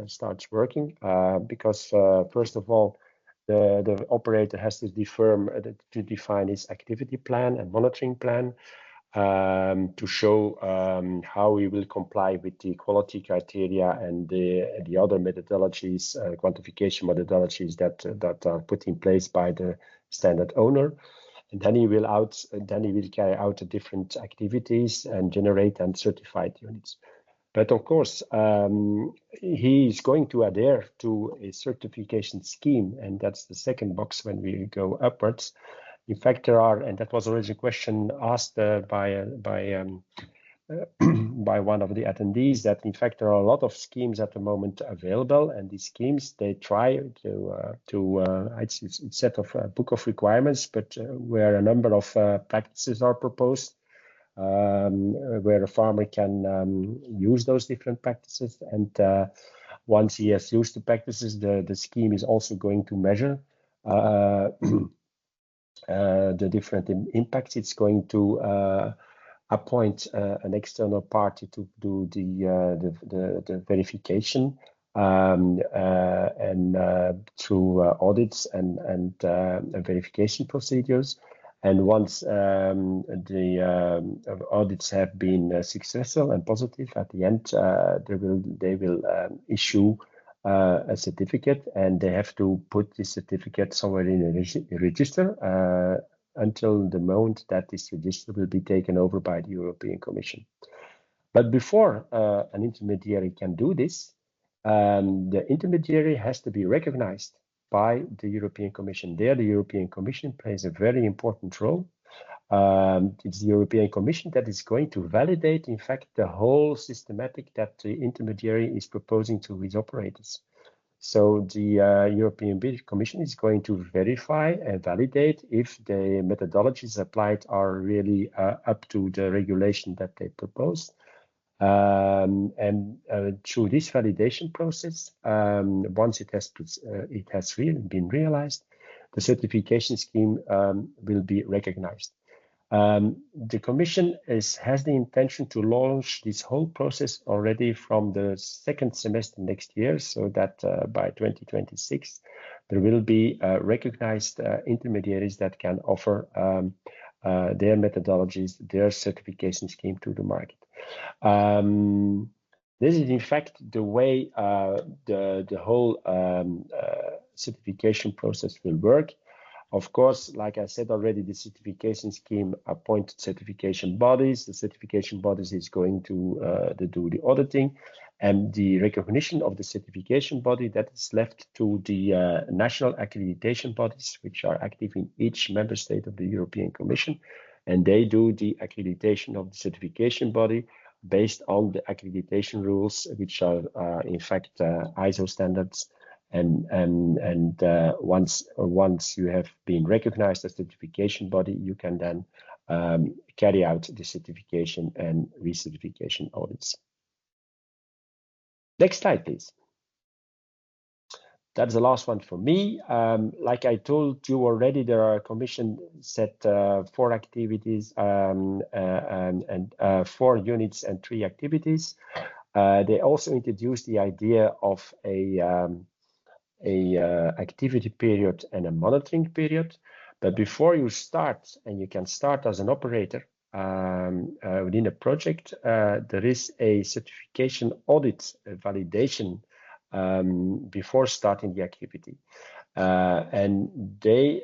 S5: working because first of all the operator has to define his activity plan and monitoring plan to show how we will comply with the quality criteria and the other methodologies, quantification methodologies that are put in place by the standard owner. And then he will carry out the different activities and generate and certified units. But of course, he is going to adhere to a certification scheme, and that's the second box when we go upwards. In fact, there are, and that was already a question asked by one of the attendees, that in fact there are a lot of schemes at the moment available, and these schemes they try to it's a set of book of requirements, but where a number of practices are proposed, where a farmer can use those different practices, and once he has used the practices, the scheme is also going to measure the different impacts. It's going to appoint an external party to do the verification and through audits and verification procedures. And once the audits have been successful and positive, at the end they will issue a certificate, and they have to put this certificate somewhere in a register until the moment that this register will be taken over by the European Commission. But before an intermediary can do this, the intermediary has to be recognized by the European Commission. There, the European Commission plays a very important role. It's the European Commission that is going to validate, in fact, the whole systematic that the intermediary is proposing to his operators. So the European Commission is going to verify and validate if the methodologies applied are really up to the regulation that they propose. And through this validation process, once it has really been realized, the certification scheme will be recognized. The Commission has the intention to launch this whole process already from the second semester next year, so that by 2026 there will be recognized intermediaries that can offer their methodologies, their certification scheme to the market. This is in fact the way the whole certification process will work. Of course, like I said already, the certification scheme appointed certification bodies. The certification bodies is going to do the auditing, and the recognition of the certification body, that is left to the national accreditation bodies, which are active in each member state of the European Commission, and they do the accreditation of the certification body based on the accreditation rules, which are in fact ISO standards. And once you have been recognized as a certification body, you can then carry out the certification and recertification audits. Next slide, please. That's the last one for me. Like I told you already, there are Commission set 4 activities and 4 units and 3 activities. They also introduced the idea of a activity period and a monitoring period. But before you start, and you can start as an operator within a project, there is a certification audit validation before starting the activity. And they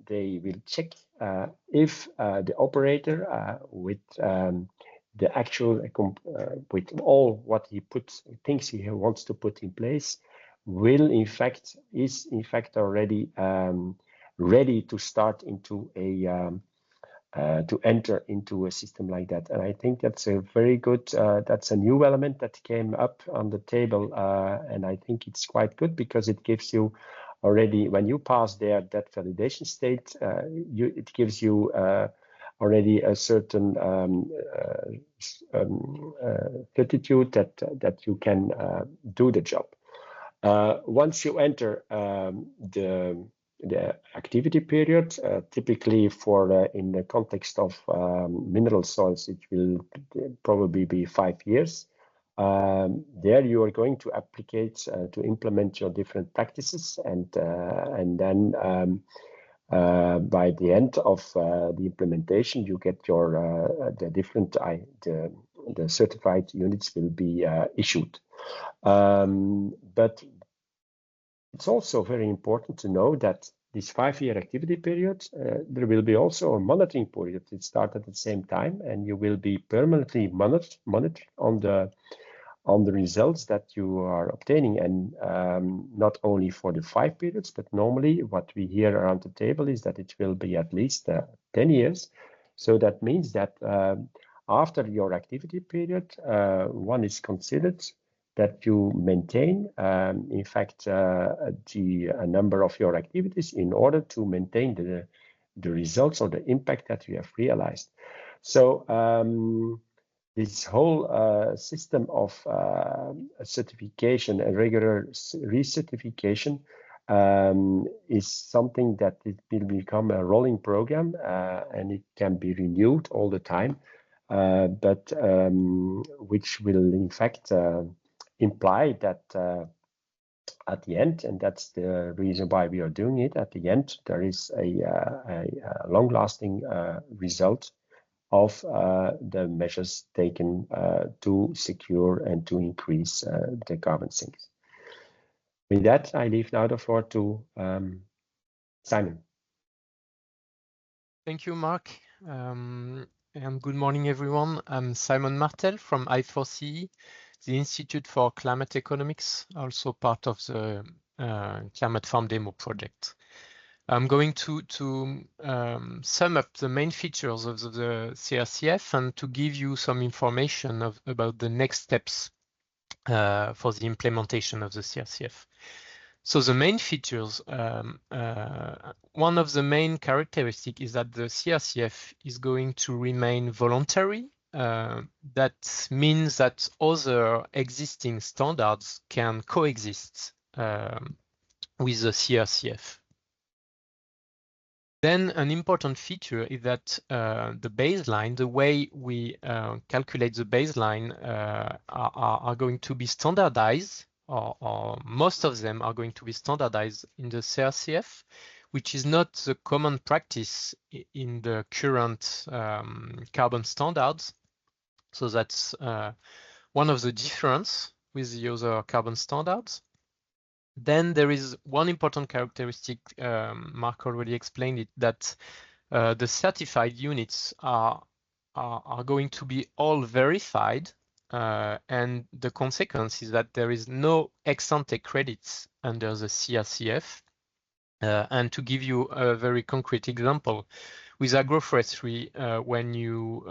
S5: will check if the operator with the actual with all what he thinks he wants to put in place is in fact already ready to start into a to enter into a system like that. And I think that's a very good, that's a new element that came up on the table. And I think it's quite good because it gives you already, when you pass there, that validation state, it gives you already a certain certitude that you can do the job. Once you enter the activity period, typically for in the context of mineral soils, it will probably be 5 years. There you are going to to implement your different practices, and then by the end of the implementation, you get your the different the certified units will be issued. But it's also very important to know that this 5-year activity period, there will be also a monitoring period. It starts at the same time, and you will be permanently monitored on the results that you are obtaining, and not only for the 5 periods, but normally what we hear around the table is that it will be at least 10 years. So that means that after your activity period, one is considered that you maintain, in fact, the number of your activities in order to maintain the results or the impact that you have realized. So this whole system of certification and regular recertification is something that it will become a rolling program, and it can be renewed all the time, but which will in fact imply that at the end, and that's the reason why we are doing it, at the end there is a long-lasting result of the measures taken to secure and to increase the carbon sinks. With that, I leave now the floor to Simon.
S9: Thank you, Mark. And good morning, everyone. I'm Simon Martel from I4CE, the Institute for Climate Economics, also part of the Climate Farm Demo project. I'm going to sum up the main features of the CRCF and to give you some information about the next steps for the implementation of the CRCF. So the main features, one of the main characteristics is that the CRCF is going to remain voluntary. That means that other existing standards can coexist with the CRCF. Then an important feature is that the baseline, the way we calculate the baseline are going to be standardized, or most of them are going to be standardized in the CRCF, which is not the common practice in the current carbon standards. So that's one of the differences with the other carbon standards. Then there is one important characteristic, Mark already explained it, that the certified units are going to be all verified, and the consequence is that there is no ex-ante credits under the CRCF. And to give you a very concrete example, with agroforestry, when you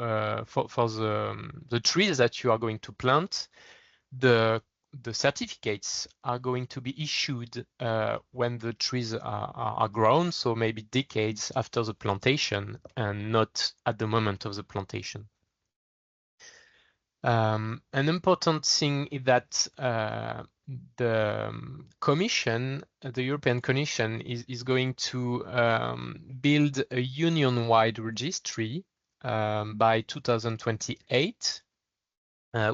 S9: for the trees that you are going to plant, the certificates are going to be issued when the trees are grown, so maybe decades after the plantation and not at the moment of the plantation. An important thing is that the Commission, the European Commission, is going to build a union-wide registry by 2028.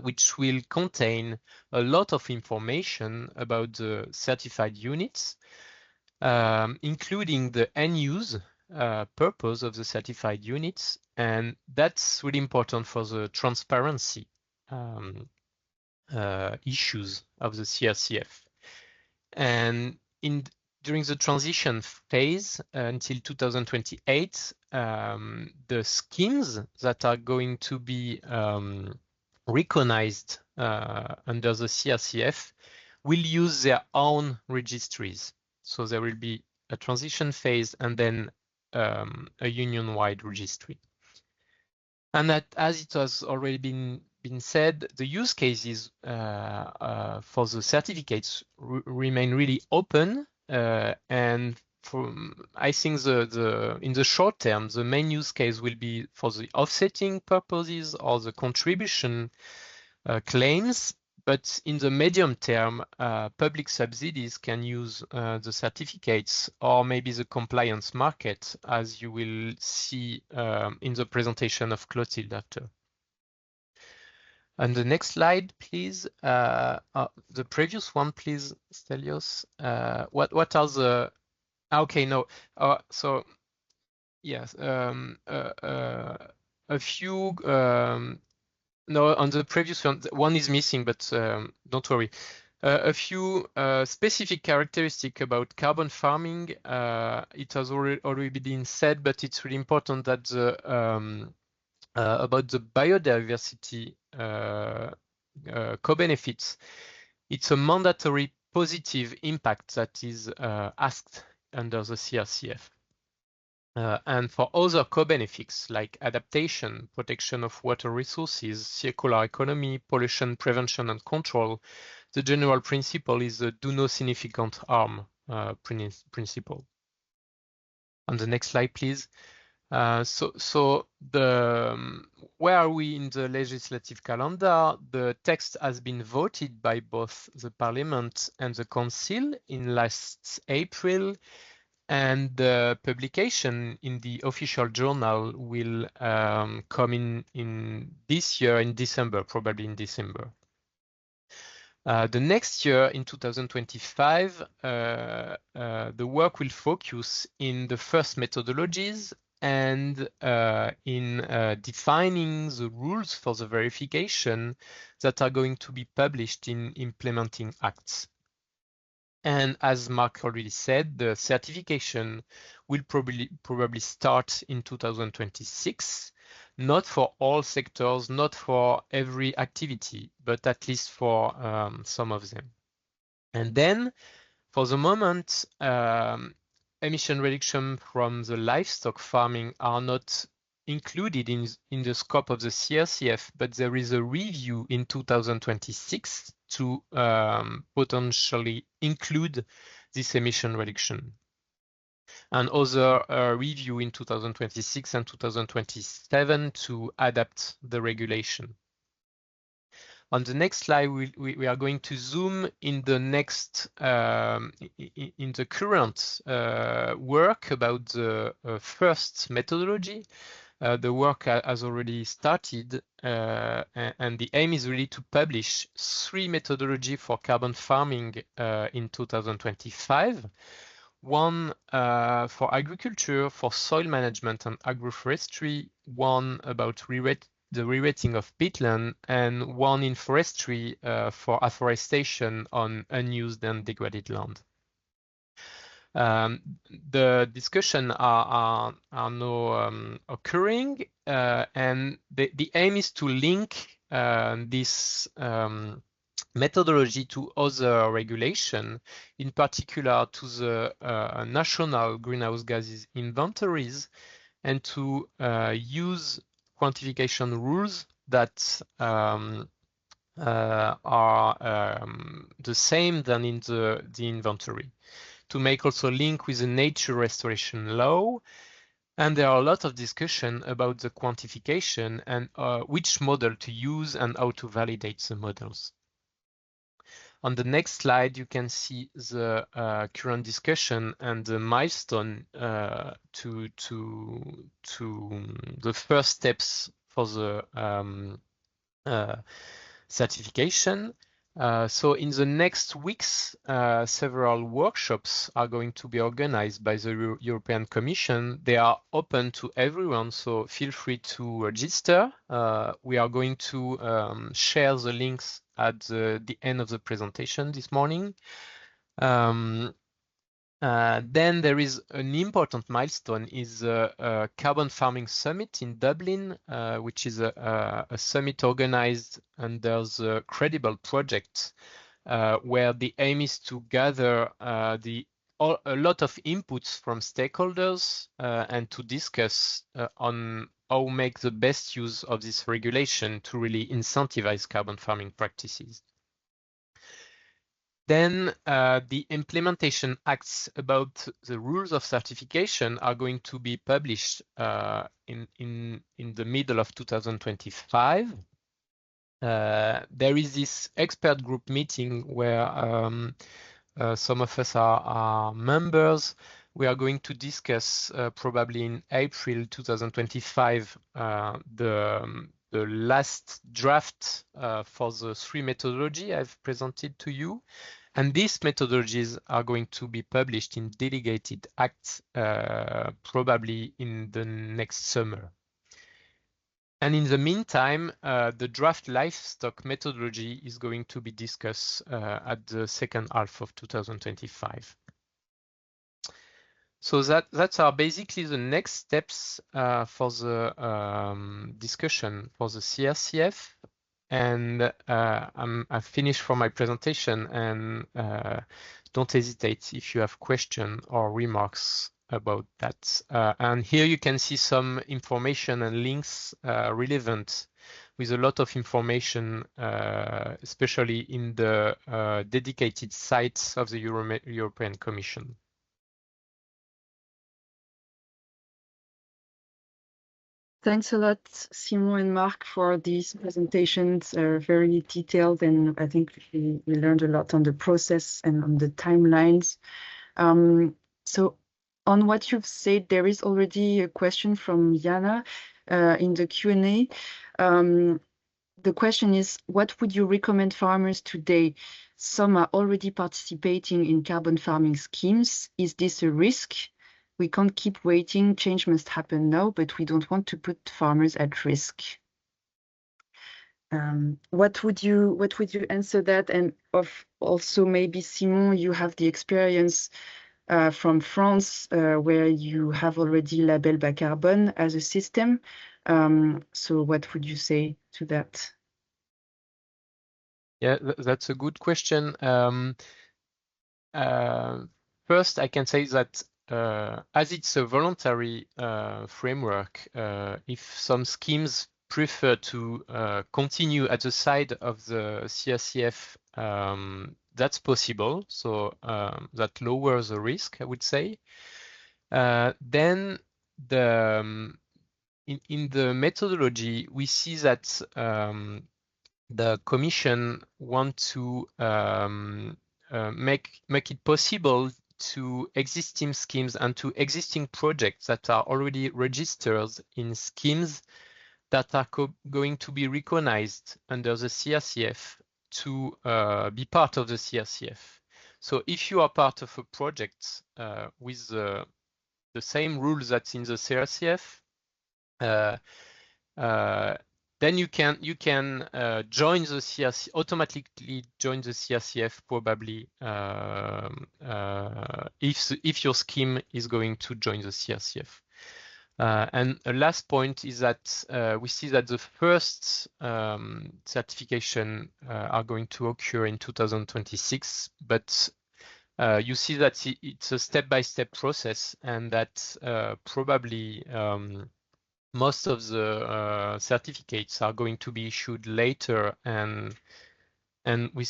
S9: Which will contain a lot of information about the certified units, including the end use purpose of the certified units, and that's really important for the transparency issues of the CRCF. And during the transition phase until 2028, the schemes that are going to be recognized under the CRCF will use their own registries. So there will be a transition phase and then a union-wide registry. And that, as it has already been said, the use cases for the certificates remain really open, and I think in the short term, the main use case will be for the offsetting purposes or the contribution claims. But in the medium term, public subsidies can use the certificates or maybe the compliance market, as you will see in the presentation of Clotilde after. And the next slide, please. The previous one, please, Stelios. What are the? Okay, no. So yes, a few. No, on the previous one is missing, but don't worry. A few specific characteristics about carbon farming. It has already been said, but it's really important that about the biodiversity co-benefits. It's a mandatory positive impact that is asked under the CRCF. And for other co-benefits like adaptation, protection of water resources, circular economy, pollution prevention and control, the general principle is the do no significant harm principle. On the next slide, please. So where are we in the legislative calendar? The text has been voted by both the Parliament and the Council in last April. And the publication in the official journal will come in this year in December, probably in December. The next year, in 2025, the work will focus in the first methodologies and in defining the rules for the verification that are going to be published in implementing acts. And as Mark already said, the certification will probably start in 2026, not for all sectors, not for every activity, but at least for some of them. And then, for the moment, emission reduction from the livestock farming are not included in the scope of the CRCF, but there is a review in 2026 to potentially include this emission reduction. And other review in 2026 and 2027 to adapt the regulation. On the next slide, we are going to zoom in the next, in the current work about the first methodology. The work has already started, and the aim is really to publish 3 methodologies for carbon farming in 2025. One for agriculture, for soil management and agroforestry, one about the re-rating of peatland, and one in forestry for afforestation on unused and degraded land. The discussion are now occurring, and the aim is to link this methodology to other regulation, in particular to the national greenhouse gases inventories, and to use quantification rules that are the same than in the inventory, to make also link with the nature restoration law. And there are a lot of discussion about the quantification and which model to use and how to validate the models. On the next slide, you can see the current discussion and the milestone to the first steps for the certification. So in the next weeks, several workshops are going to be organized by the European Commission. They are open to everyone, so feel free to register. We are going to share the links at the end of the presentation this morning. Then there is an important milestone is a Carbon Farming Summit in Dublin, which is a summit organized under the Credible project, where the aim is to gather a lot of inputs from stakeholders and to discuss on how to make the best use of this regulation to really incentivize carbon farming practices. Then the implementation acts about the rules of certification are going to be published in the middle of 2025. There is this expert group meeting where some of us are members. We are going to discuss probably in April 2025 the last draft for the 3 methodology I've presented to you. And these methodologies are going to be published in delegated acts probably in the next summer. And in the meantime, the draft livestock methodology is going to be discussed at the second half of 2025. So that's are basically the next steps for the discussion for the CRCF. And I've finished for my presentation, and don't hesitate if you have questions or remarks about that. And here you can see some information and links relevant with a lot of information, especially in the dedicated sites of the European Commission.
S1: Thanks a lot, Simon and Marc, for these presentations. Very detailed, and I think we learned a lot on the process and on the timelines. So on what you've said, there is already a question from Jana in the Q&A. The question is, what would you recommend farmers today? Some are already participating in carbon farming schemes. Is this a risk? We can't keep waiting. Change must happen now, but we don't want to put farmers at risk. What would you answer that? And also maybe Simon, you have the experience from France where you have already label bas carbone as a system. So what would you say to that?
S9: Yeah, that's a good question. First, I can say that as it's a voluntary framework, if some schemes prefer to continue at the side of the CRCF, that's possible. So that lowers the risk, I would say. Then in the methodology, we see that the Commission wants to make it possible to existing schemes and to existing projects that are already registered in schemes that are going to be recognized under the CRCF to be part of the CRCF. So if you are part of a project with the same rules that's in the CRCF, then you can join the CRCF, automatically join the CRCF probably if your scheme is going to join the CRCF. And a last point is that we see that the first certification are going to occur in 2026, but you see that it's a step-by-step process, and that probably most of the certificates are going to be issued later, and we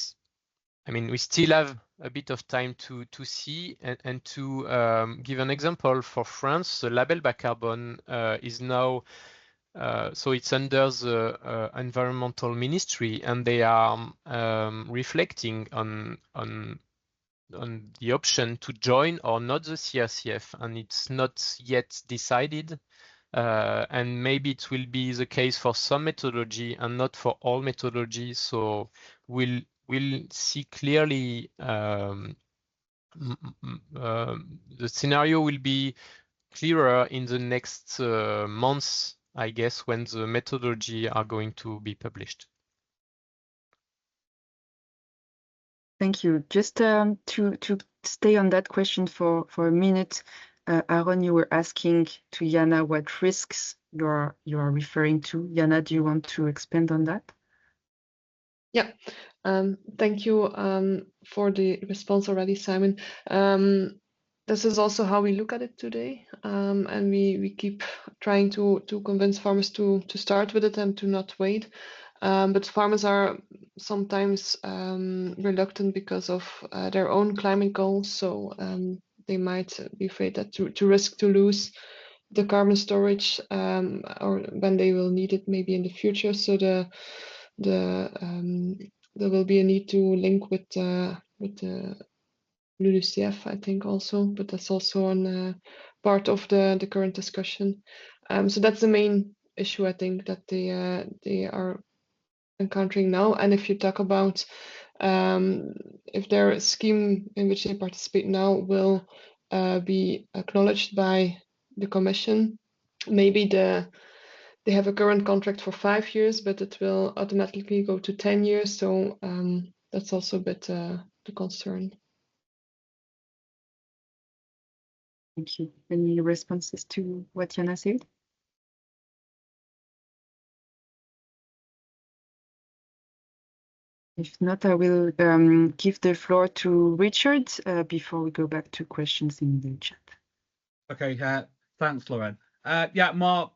S9: still have a bit of time to see and to give an example. For France, the label bas carbone is now so it's under the environmental ministry, and they are reflecting on the option to join or not the CRCF, and it's not yet decided. And maybe it will be the case for some methodology and not for all methodologies. So we'll we'll see clearly the scenario will be clearer in the next months, I guess, when the methodology are going to be published.
S1: Thank you. Just to stay on that question for a minute, Aaron, you were asking to Jana what risks you are referring to. Jana, do you want to expand on that?
S2: Yeah, thank you for the response already, Simon. This is also how we look at it today, and we keep trying to convince farmers to start with it and to not wait. But farmers are sometimes reluctant because of their own climate goals, so they might be afraid that to risk to lose the carbon storage or when they will need it maybe in the future. So there will be a need to link with the LULUCF, I think also, but that's also on part of the current discussion. So that's the main issue I think that they are encountering now. And if you talk about if their scheme in which they participate now will be acknowledged by the Commission, maybe they have a current contract for 5 years, but it will automatically go to 10 years. So that's also a bit the concern.
S1: Thank you. Any responses to what Jana said? If not, I will give the floor to Richard before we go back to questions in the chat.
S10: Okay, thanks, Laurène. Yeah, Mark,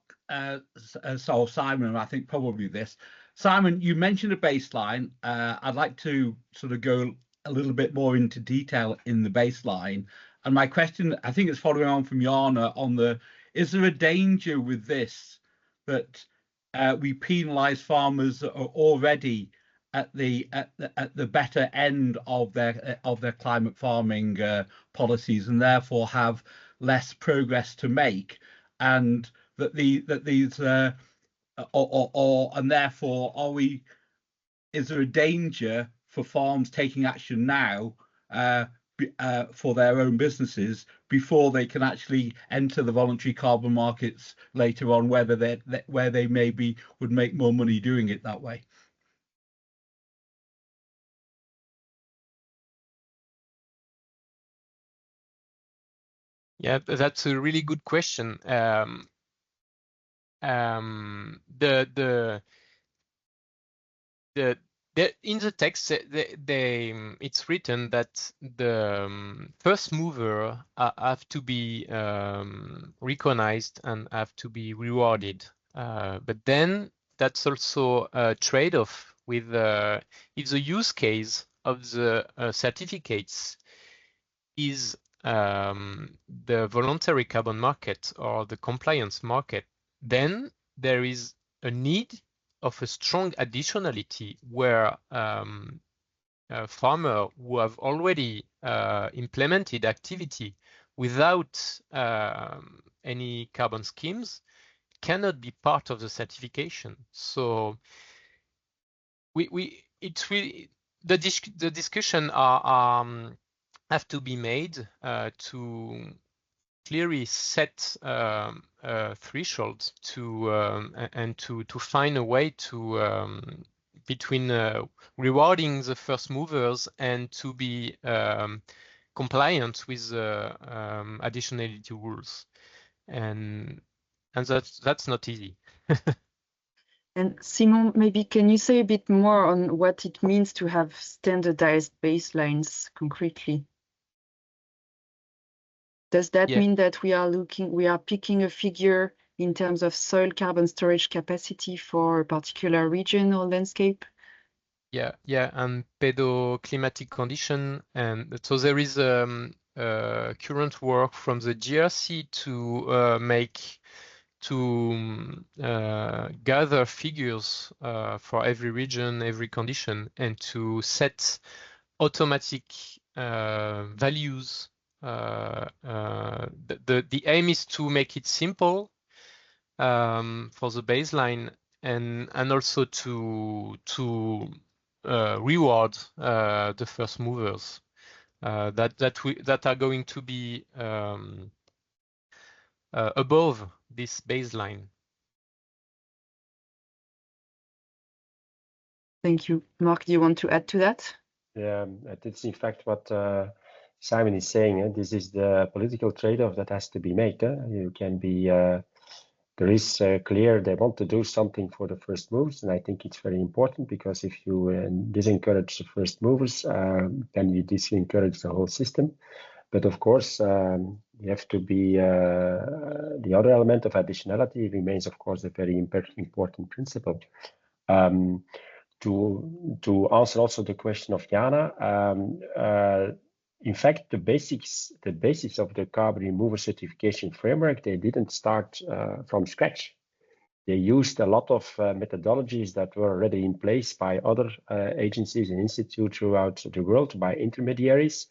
S10: so Simon, I think probably this. Simon, you mentioned a baseline. I'd like to sort of go a little bit more into detail in the baseline. And my question, I think it's following on from Jana on the, is there a danger with this that we penalise farmers that are already at the better end of their climate farming policies and therefore have less progress to make, and that these and therefore is there a danger for farms taking action now for their own businesses before they can actually enter the voluntary carbon markets later on, where they maybe would make more money doing it that way?
S9: Yeah, that's a really good question. In the text, it's written that the first mover have to be recognized and have to be rewarded. But then that's also a trade-off with if the use case of the certificates is the voluntary carbon market or the compliance market, then there is a need of a strong additionality where farmers who have already implemented activity without any carbon schemes cannot be part of the certification. So the discussion have to be made to clearly set thresholds and to find a way to between rewarding the first movers and to be compliant with additionality rules, and that's not easy.
S1: And Simon, maybe can you say a bit more on what it means to have standardized baselines concretely? Does that mean that we are picking a figure in terms of soil carbon storage capacity for a particular region or landscape?
S9: Yeah, and pedoclimatic condition, and so there is current work from the GRC to gather figures for every region, every condition, and to set automatic values. The aim is to make it simple for the baseline and also to reward the first movers that are going to be above this baseline.
S1: Thank you. Mark, do you want to add to that?
S5: Yeah, that's in fact what Simon is saying. This is the political trade-off that has to be made. You can be, there is clear they want to do something for the first movers, and I think it's very important, because if you disencourage the first movers, then you disencourage the whole system. But of course, you have to be, the other element of additionality remains, of course, a very important principle. To answer also the question of Jana, in fact, the basis of the carbon removal certification framework, they didn't start from scratch. They used a lot of methodologies that were already in place by other agencies and institutes throughout the world, by intermediaries.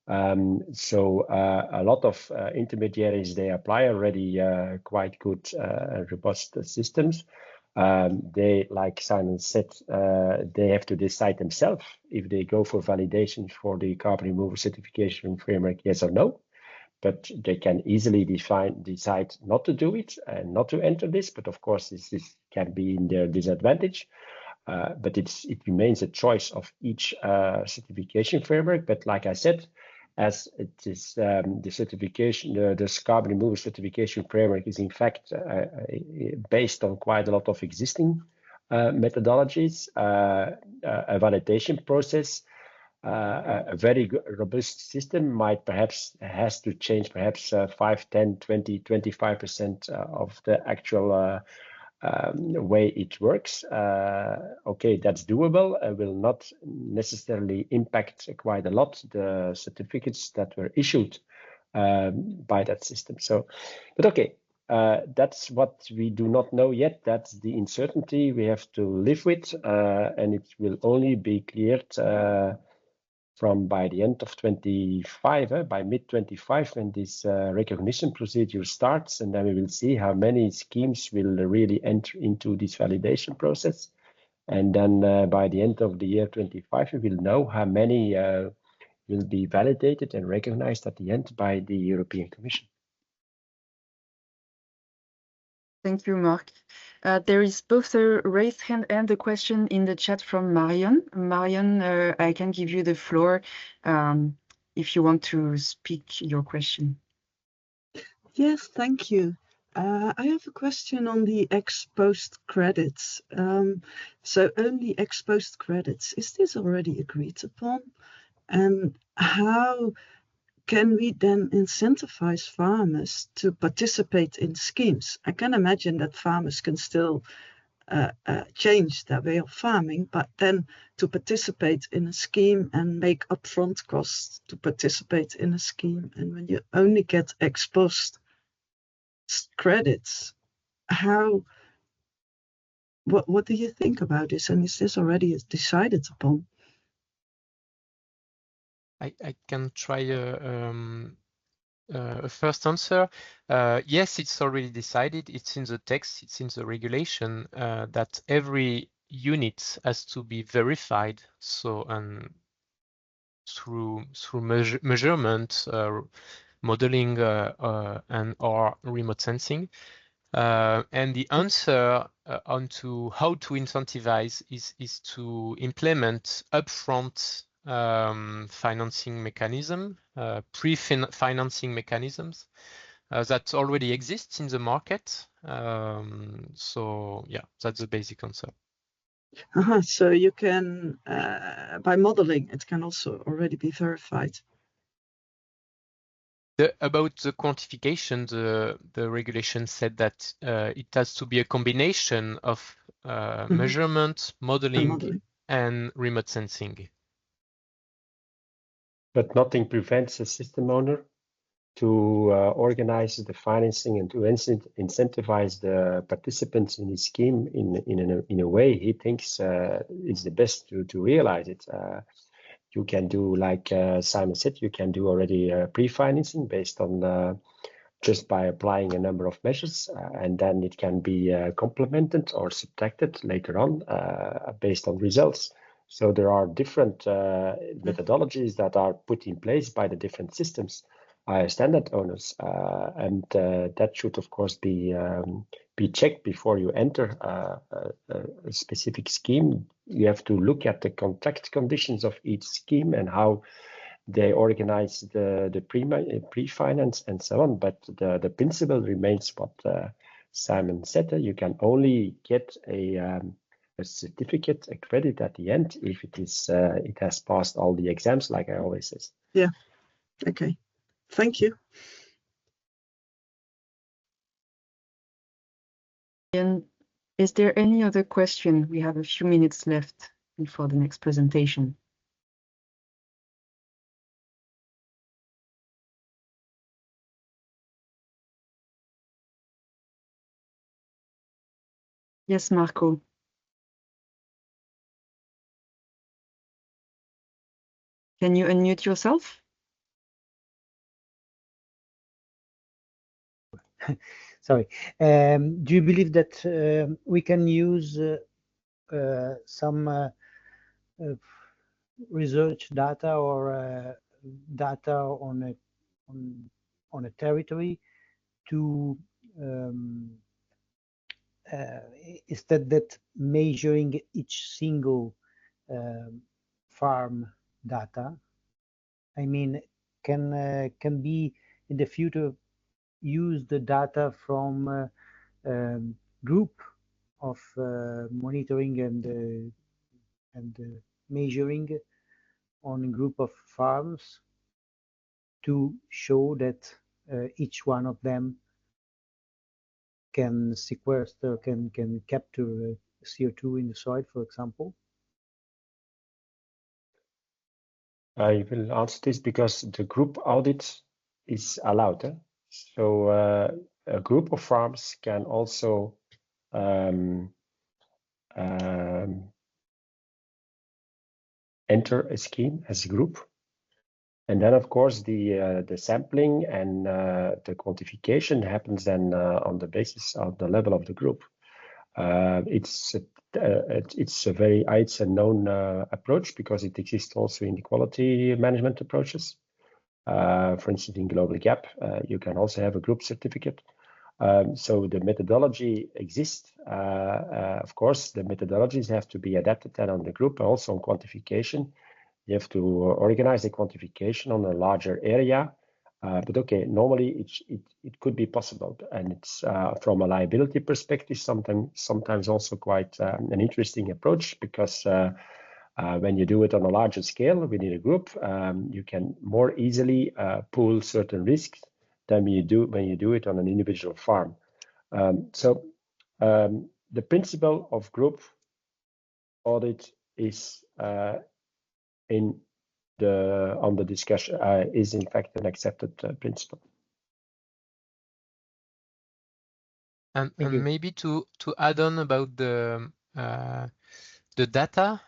S5: So a lot of intermediaries, they apply already quite good robust systems. They, like Simon said, they have to decide themselves if they go for validation for the carbon removal certification framework, yes or no. But they can easily decide not to do it and not to enter this. But of course, this can be in their disadvantage. But it remains a choice of each certification framework. But like I said, as it is the certification, the carbon removal certification framework is in fact based on quite a lot of existing methodologies, a validation process, a very robust system might has to change 5, 10, 20, 25% of the actual way it works. Okay, that's doable. Will not necessarily impact quite a lot the certificates that were issued by that system. So, but okay, that's what we do not know yet. That's the uncertainty we have to live with, and it will only be cleared from by the end of 25, by mid-25, when this recognition procedure starts, and then we will see how many schemes will really enter into this validation process. And then by the end of the year 25, we will know how many will be validated and recognized at the end by the European Commission.
S1: Thank you, Mark. There is both a raised hand and a question in the chat from Marion. Marion, I can give you the floor if you want to speak your question.
S11: Yes, thank you. I have a question on the ex-post credits. So only ex-post credits, is this already agreed upon? And how can we then incentivize farmers to participate in schemes? I can imagine that farmers can still change their way of farming, but then to participate in a scheme and make upfront costs to participate in a scheme, and when you only get ex post credits, what do you think about this? And is this already decided upon?
S9: I can try a first answer. Yes, it's already decided. It's in the text, it's in the regulation that every unit has to be verified. So, and through measurement, modeling, and or remote sensing. And the answer onto how to incentivize is to implement upfront financing mechanism, pre-financing mechanisms that already exists in the market. So yeah, that's the basic answer.
S11: So you can, by modeling, it can also already be verified.
S9: About the quantification, the regulation said that it has to be a combination of measurement, modeling, and remote sensing.
S5: But nothing prevents a system owner to organize the financing and to incentivize the participants in his scheme in a way he thinks is the best to realize it. You can do, like Simon said, you can do already pre-financing based on just by applying a number of measures, and then it can be complemented or subtracted later on based on results. So there are different methodologies that are put in place by the different systems standard owners, and that should of course be checked before you enter a specific scheme. You have to look at the contract conditions of each scheme and how they organize the pre-finance and so on. But the principle remains what Simon said. You can only get a certificate, a credit at the end if it has passed all the exams, like I always say.
S11: Yeah. Okay. Thank you.
S1: And is there any other question? We have a few minutes left before the next presentation. Yes, Marco. Can you unmute yourself?
S12: Sorry. Do you believe that we can use some research data or data on a territory to instead that measuring each single farm data? I mean, can be in the future use the data from group of monitoring and measuring on a group of farms to show that each one of them can sequester, can capture CO2 in the soil, for example?
S5: I will answer this because the group audit is allowed. So a group of farms can also enter a scheme as a group. And then, of course, the sampling and the quantification happens then on the basis of the level of the group. It's a known approach because it exists also in the quality management approaches. For instance, in Global Gap, you can also have a group certificate. So the methodology exists. Of course, the methodologies have to be adapted then on the group, also on quantification. You have to organize the quantification on a larger area. But okay, normally it could be possible, and it's from a liability perspective sometimes also quite an interesting approach, because when you do it on a larger scale within a group, you can more easily pool certain risks than when you do it on an individual farm. So the principle of group audit is on the discussion is in fact an accepted principle.
S9: And maybe to add on about the data,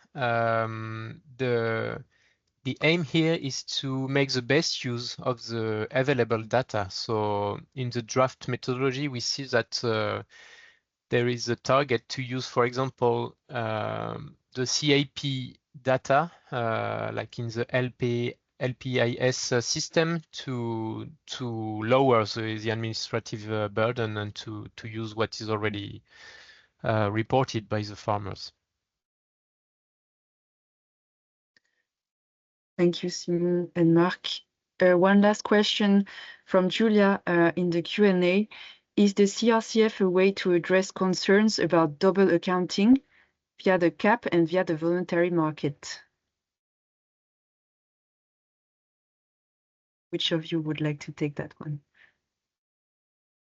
S9: the aim here is to make the best use of the available data. So in the draft methodology, we see that there is a target to use, for example, the CAP data, like in the LPIS system, to lower the administrative burden and to use what is already reported by the farmers.
S1: Thank you, Simon and Mark. One last question from Julia in the Q&A. Is the CRCF a way to address concerns about double accounting via the CAP and via the voluntary market? Which of you would like to take that one?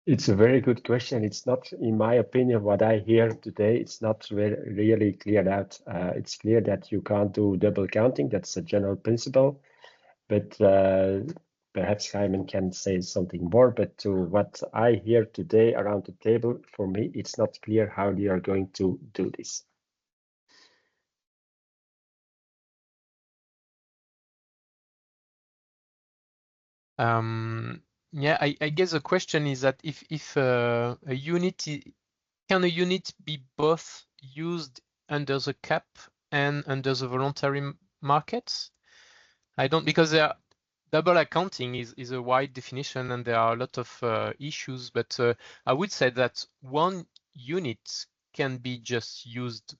S5: It's a very good question. It's not, in my opinion, what I hear today, it's not really cleared out. It's clear that you can't do double counting. That's a general principle. But perhaps Simon can say something more. But to what I hear today around the table, for me, it's not clear how they are going to do this.
S9: Yeah, I guess the question is that if a unit can a unit be both used under the CAP and under the voluntary markets? I don't, because double accounting is a wide definition and there are a lot of issues, but I would say that one unit can be just used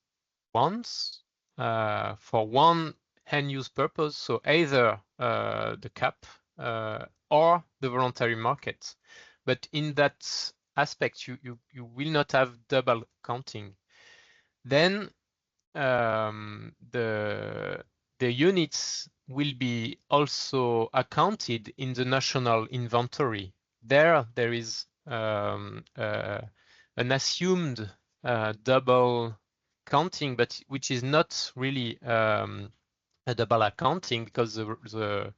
S9: once for one end-use purpose, so either the cap or the voluntary market. But in that aspect, you will not have double counting. Then the units will be also accounted in the national inventory. There is an assumed double counting, but which is not really a double accounting, because the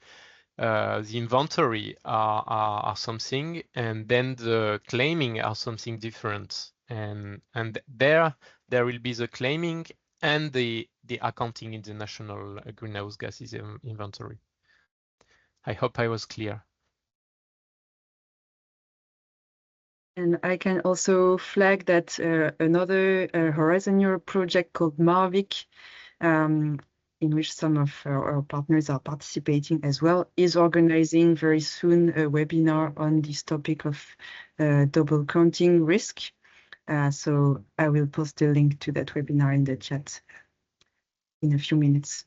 S9: inventory are something, and then the claiming are something different. And there will be the claiming and the accounting in the national greenhouse gases inventory. I hope I was clear.
S1: And I can also flag that another Horizon Europe project called MARVIC, in which some of our partners are participating as well, is organizing very soon a webinar on this topic of double counting risk. So I will post a link to that webinar in the chat in a few minutes.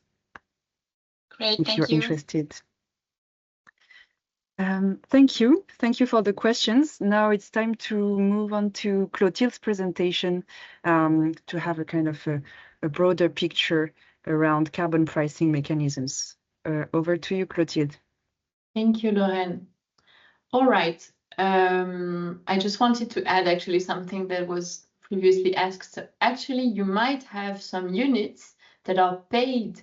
S7: Great,
S1: if you're interested. Thank you. Thank you for the questions. Now it's time to move on to Clotilde's presentation to have a kind of a broader picture around carbon pricing mechanisms. Over to you, Clotilde.
S4: Thank you, Laurène. All right. I just wanted to add actually something that was previously asked. So actually, you might have some units that are paid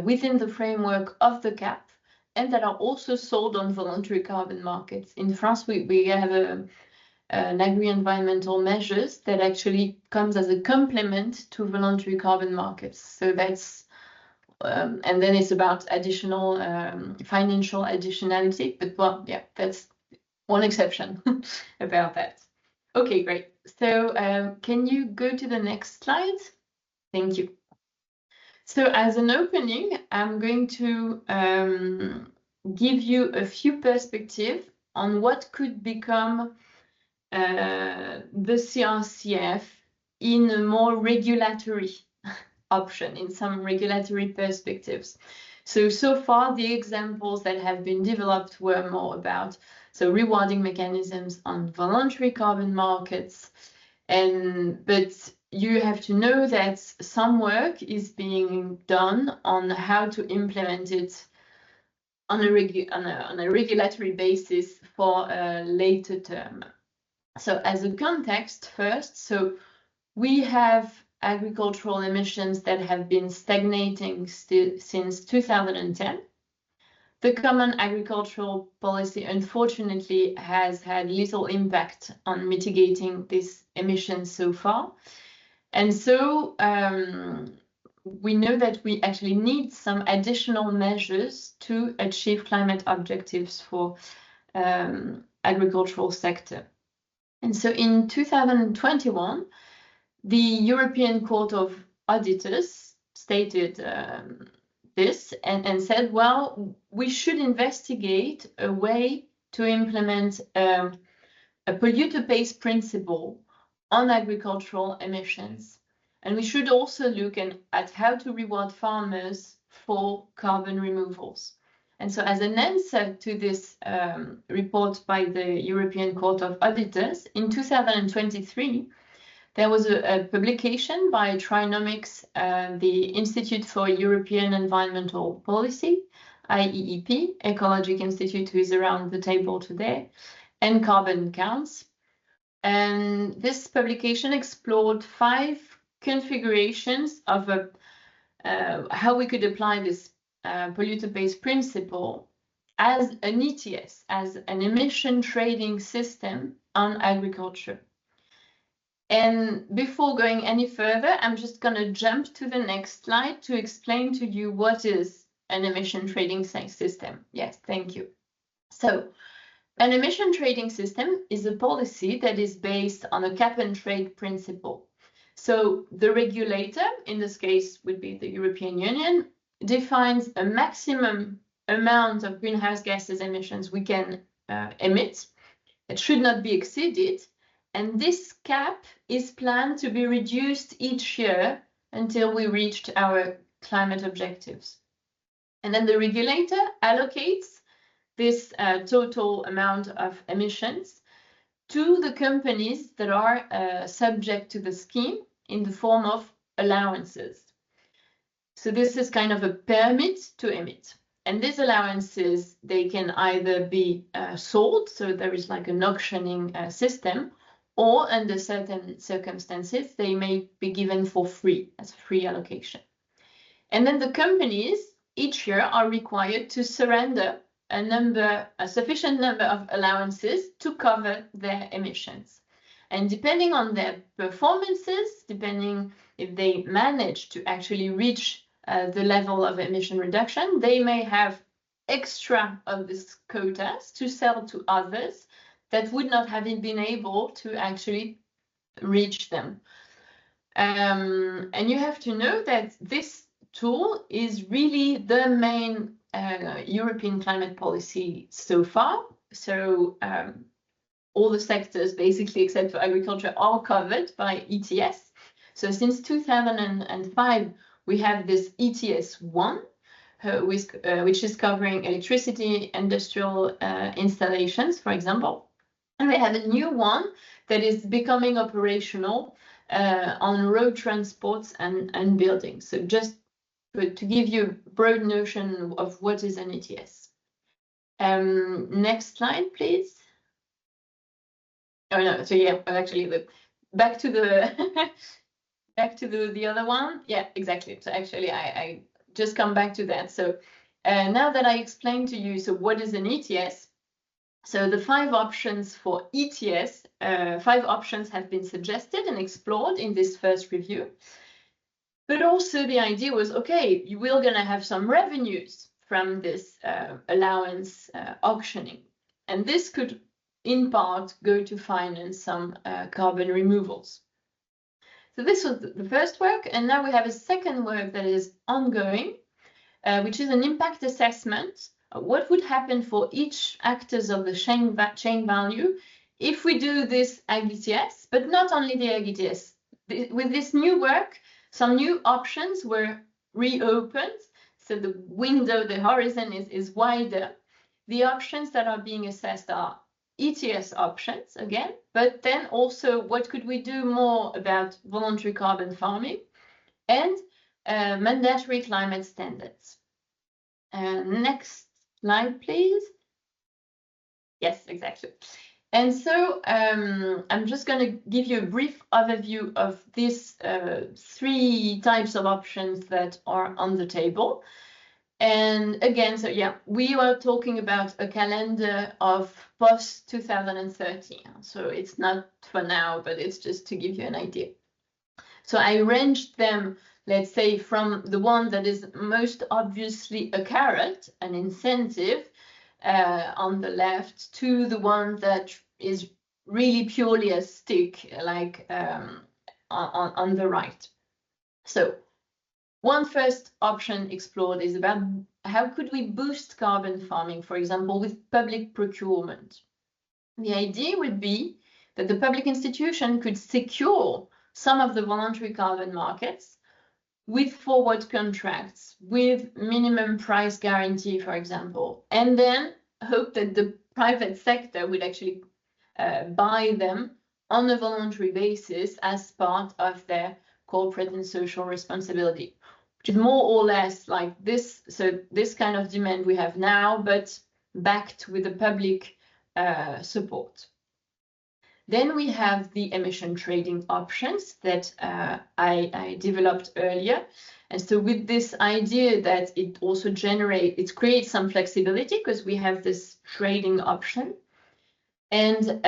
S4: within the framework of the cap and that are also sold on voluntary carbon markets. In France, we have an agri-environmental measures that actually comes as a complement to voluntary carbon markets. So that's, and then it's about additional financial additionality, but well, yeah, that's one exception about that. Okay, great. So can you go to the next slide? Thank you. So as an opening, I'm going to give you a few perspectives on what could become the CRCF in a more regulatory option, in some regulatory perspectives. So far, the examples that have been developed were more about rewarding mechanisms on voluntary carbon markets, but you have to know that some work is being done on how to implement it on a regulatory basis for a later term. So as a context first, so we have agricultural emissions that have been stagnating since 2010. The Common Agricultural Policy, unfortunately, has had little impact on mitigating these emissions so far. And so we know that we actually need some additional measures to achieve climate objectives for agricultural sector. And so in 2021, the European Court of Auditors stated this and said, well, we should investigate a way to implement a polluter-pays principle on agricultural emissions. And we should also look at how to reward farmers for carbon removals. And so as an answer to this report by the European Court of Auditors, in 2023, there was a publication by Trinomics, the Institute for European Environmental Policy, IEEP, Ecologic Institute, who is around the table today, and Carbon Counts. And this publication explored 5 configurations of how we could apply this polluter-pays principle as an ETS, as an emission trading system on agriculture. And before going any further, I'm just going to jump to the next slide to explain to you what is an emission trading system. Yes, thank you. So an emission trading system is a policy that is based on a cap and trade principle. So the regulator, in this case would be the European Union, defines a maximum amount of greenhouse gases emissions we can emit. It should not be exceeded. And this cap is planned to be reduced each year until we reached our climate objectives. And then the regulator allocates this total amount of emissions to the companies that are subject to the scheme in the form of allowances. So this is kind of a permit to emit. And these allowances, they can either be sold, so there is like an auctioning system, or under certain circumstances, they may be given for free, as free allocation. And then the companies each year are required to surrender a sufficient number of allowances to cover their emissions. And depending on their performances, depending if they manage to actually reach the level of emission reduction, they may have extra of these quotas to sell to others that would not have been able to actually reach them. And you have to know that this tool is really the main European climate policy so far. So all the sectors, basically, except for agriculture, are covered by ETS. So since 2005, we have this ETS 1, which is covering electricity, industrial installations, for example. And we have a new one that is becoming operational on road transports and buildings. So just to give you a broad notion of what is an ETS. Next slide, please. Oh no, so yeah, actually, back to the back to the other one. Yeah, exactly. So actually, I just come back to that. So now that I explained to you, so what is an ETS? So the 5 options for ETS, 5 options have been suggested and explored in this first review. But also the idea was, okay, you will going to have some revenues from this allowance auctioning. And this could, in part, go to finance some carbon removals. So this was the first work. And now we have a second work that is ongoing, which is an impact assessment. What would happen for each actors of the chain value if we do this Ag ETS, but not only the Ag ETS. With this new work, some new options were reopened. So the window, the horizon is wider. The options that are being assessed are ETS options again, but then also what could we do more about voluntary carbon farming and mandatory climate standards. Next slide, please. Yes, exactly. And so I'm just going to give you a brief overview of these 3 types of options that are on the table. And again, so yeah, we are talking about a calendar of post 2030. So it's not for now, but it's just to give you an idea. So I ranged them, let's say, from the one that is most obviously a carrot, an incentive, on the left, to the one that is really purely a stick, like on the right. So one first option explored is about how could we boost carbon farming, for example, with public procurement. The idea would be that the public institution could secure some of the voluntary carbon markets with forward contracts, with minimum price guarantee, for example, and then hope that the private sector would actually buy them on a voluntary basis as part of their corporate and social responsibility, which is more or less like this. So this kind of demand we have now, but backed with the public support. Then we have the emission trading options that I developed earlier. And so with this idea that it also creates some flexibility because we have this trading option. And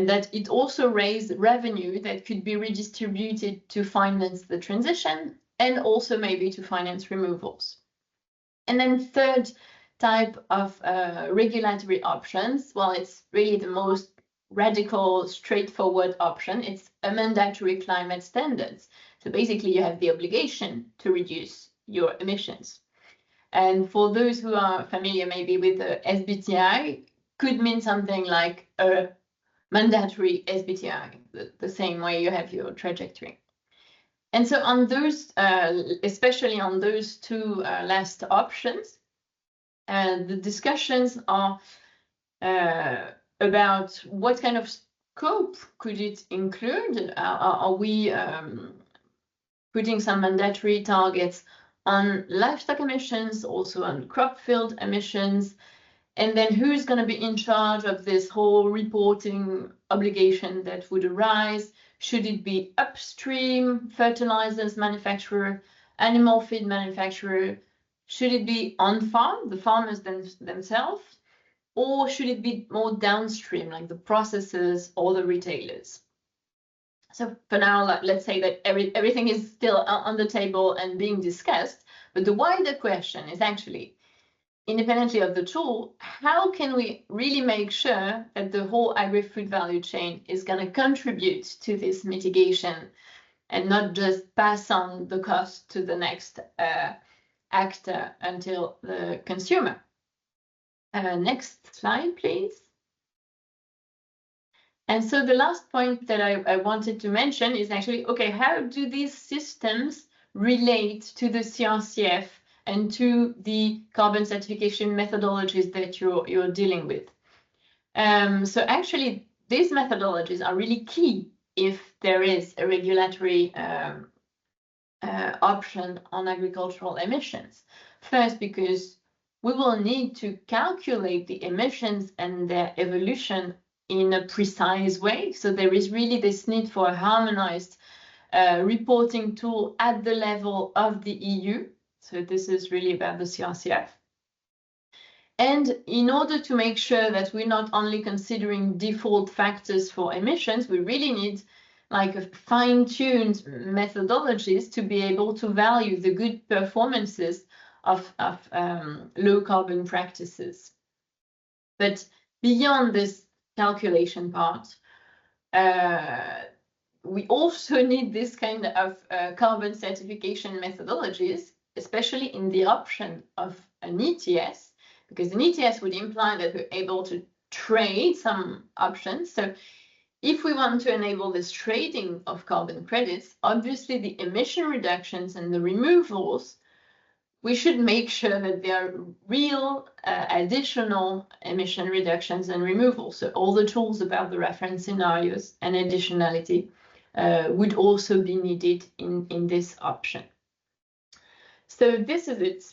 S4: that it also raised revenue that could be redistributed to finance the transition and also maybe to finance removals. And then third type of regulatory options, well, it's really the most radical, straightforward option. It's a mandatory climate standards. So basically, you have the obligation to reduce your emissions. And for those who are familiar maybe with the SBTI, could mean something like a mandatory SBTI, the same way you have your trajectory. And so on those, especially on those two last options, the discussions are about what kind of scope could it include? Are we putting some mandatory targets on livestock emissions, also on crop field emissions? And then who's going to be in charge of this whole reporting obligation that would arise? Should it be upstream fertilizers manufacturer, animal feed manufacturer? Should it be on farm, the farmers themselves? Or should it be more downstream, like the processors or the retailers? So for now, let's say that everything is still on the table and being discussed. But the wider question is actually, independently of the tool, how can we really make sure that the whole agri-food value chain is going to contribute to this mitigation and not just pass on the cost to the next actor until the consumer? Next slide, please. And so the last point that I wanted to mention is actually, okay, how do these systems relate to the CRCF and to the carbon certification methodologies that you're dealing with? So actually, these methodologies are really key if there is a regulatory option on agricultural emissions. First, because we will need to calculate the emissions and their evolution in a precise way. So there is really this need for a harmonized reporting tool at the level of the EU. So this is really about the CRCF. And in order to make sure that we're not only considering default factors for emissions, we really need like a fine-tuned methodologies to be able to value the good performances of low carbon practices. But beyond this calculation part, we also need this kind of carbon certification methodologies, especially in the option of an ETS, because an ETS would imply that we're able to trade some options. So if we want to enable this trading of carbon credits, obviously the emission reductions and the removals, we should make sure that there are real additional emission reductions and removals. So all the tools about the reference scenarios and additionality would also be needed in this option. So this is it.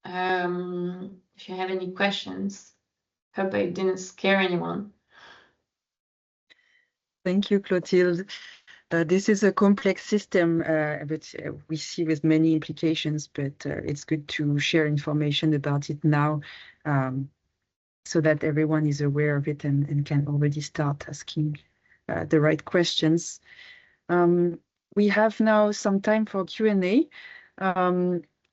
S4: If you have any questions, hope I didn't scare anyone.
S1: Thank you, Clotilde. This is a complex system, but we see with many implications, but it's good to share information about it now so that everyone is aware of it and can already start asking the right questions. We have now some time for Q&A.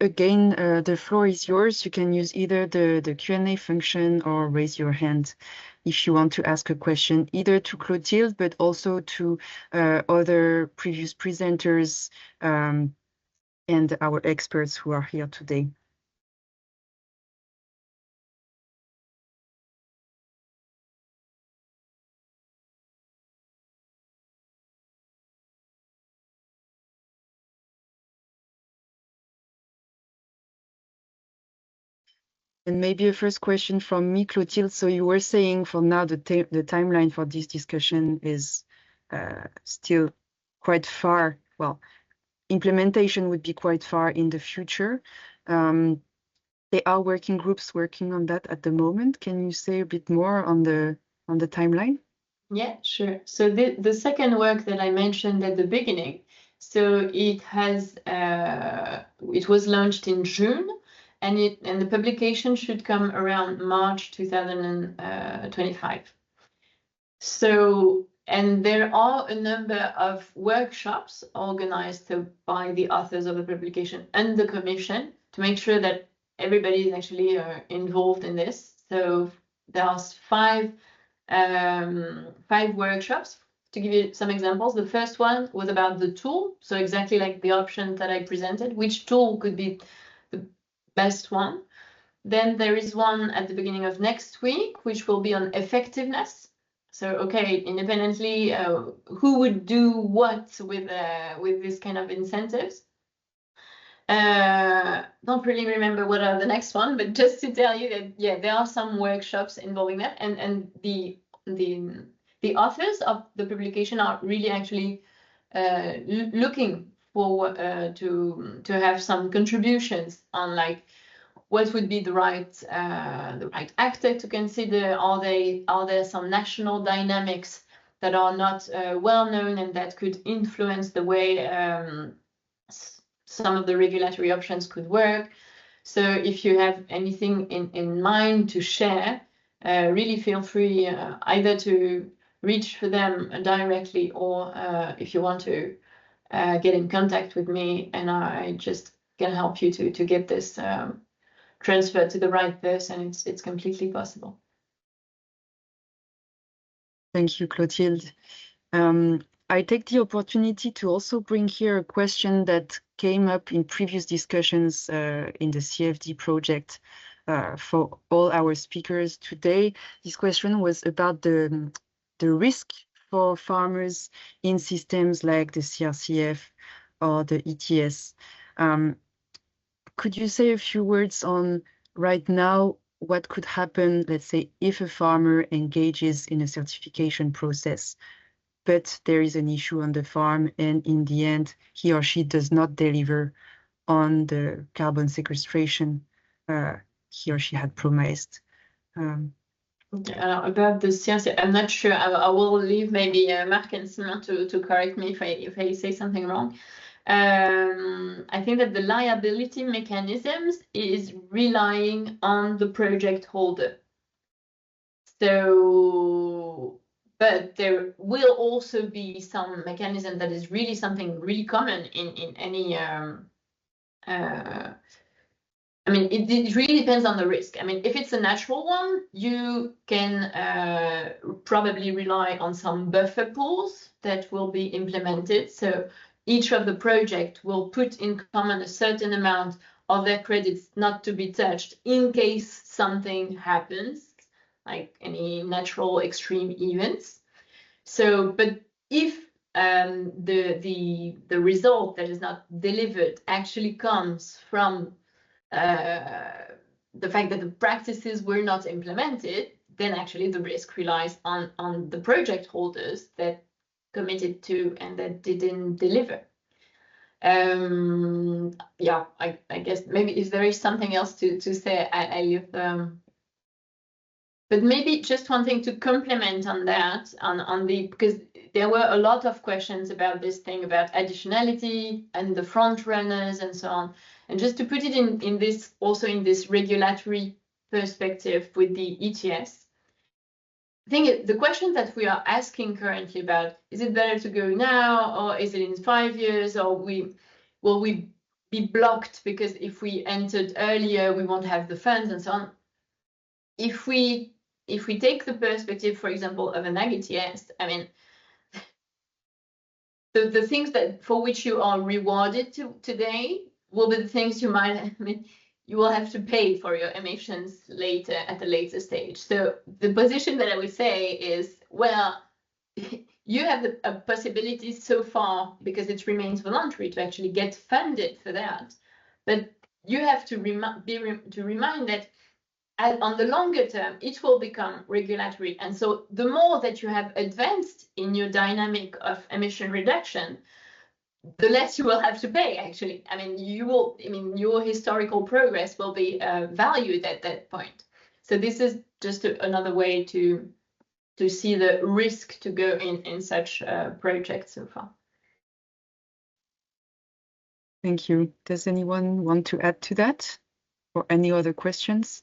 S1: Again, the floor is yours. You can use either the Q&A function or raise your hand if you want to ask a question, either to Clotilde, but also to other previous presenters and our experts who are here today. And maybe a first question from me, Clotilde. So you were saying for now the timeline for this discussion is still quite far. Well, implementation would be quite far in the future. There are working groups working on that at the moment. Can you say a bit more on the timeline?
S4: Yeah, sure. So the second work that I mentioned at the beginning, so it was launched in June. And the publication should come around March 2025. So, and there are a number of workshops organized by the authors of the publication and the Commission to make sure that everybody is actually involved in this. So there are 5 5 workshops. To give you some examples, the first one was about the tool, so exactly like the option that I presented, which tool could be the best one. Then there is one at the beginning of next week, which will be on effectiveness. So, okay, independently, who would do what with this kind of incentives? Don't really remember what are the next one, but just to tell you that, yeah, there are some workshops involving that, and the authors of the publication are really actually looking for to have some contributions on like what would be the right actor to consider. Are there some national dynamics that are not well known and that could influence the way some of the regulatory options could work? So if you have anything in mind to share, really feel free either to reach for them directly, or if you want to get in contact with me, and I just can help you to get this transferred to the right person. It's completely possible.
S1: Thank you, Clotilde. I take the opportunity to also bring here a question that came up in previous discussions in the CFD project for all our speakers today. This question was about the risk for farmers in systems like the CRCF or the ETS. Could you say a few words on right now what could happen, let's say, if a farmer engages in a certification process, but there is an issue on the farm and in the end he or she does not deliver on the carbon sequestration he or she had promised?
S4: About the CRC, I'm not sure. I will leave maybe Marc and Simon to correct me if I say something wrong. I think that the liability mechanisms is relying on the project holder. So, but there will also be some mechanism that is really something really common in any I mean, it really depends on the risk. I mean, if it's a natural one, you can probably rely on some buffer pools that will be implemented. So each of the project will put in common a certain amount of their credits not to be touched in case something happens, like any natural extreme events. So, but if the result that is not delivered actually comes from the fact that the practices were not implemented, then actually the risk relies on the project holders that committed to and that didn't deliver. Yeah, I guess maybe if there is something else to say, I leave them. But maybe just one thing to complement on that, because there were a lot of questions about this thing about additionality and the front runners and so on. And just to put it in this, also in this regulatory perspective with the ETS, I think the question that we are asking currently about, is it better to go now, or is it in 5 years, or will we be blocked because if we entered earlier, we won't have the funds and so on. If we take the perspective, for example, of an ag-ETS, I mean, the things that for which you are rewarded today will be the things you will have to pay for your emissions later at a later stage. So the position that I would say is, well, you have a possibility so far, because it remains voluntary, to actually get funded for that. But you have to remind that on the longer term, it will become regulatory. And so the more that you have advanced in your dynamic of emission reduction, the less you will have to pay, actually. I mean, your historical progress will be valued at that point. So this is just another way to see the risk to go in such projects so far.
S1: Thank you. Does anyone want to add to that, or any other questions?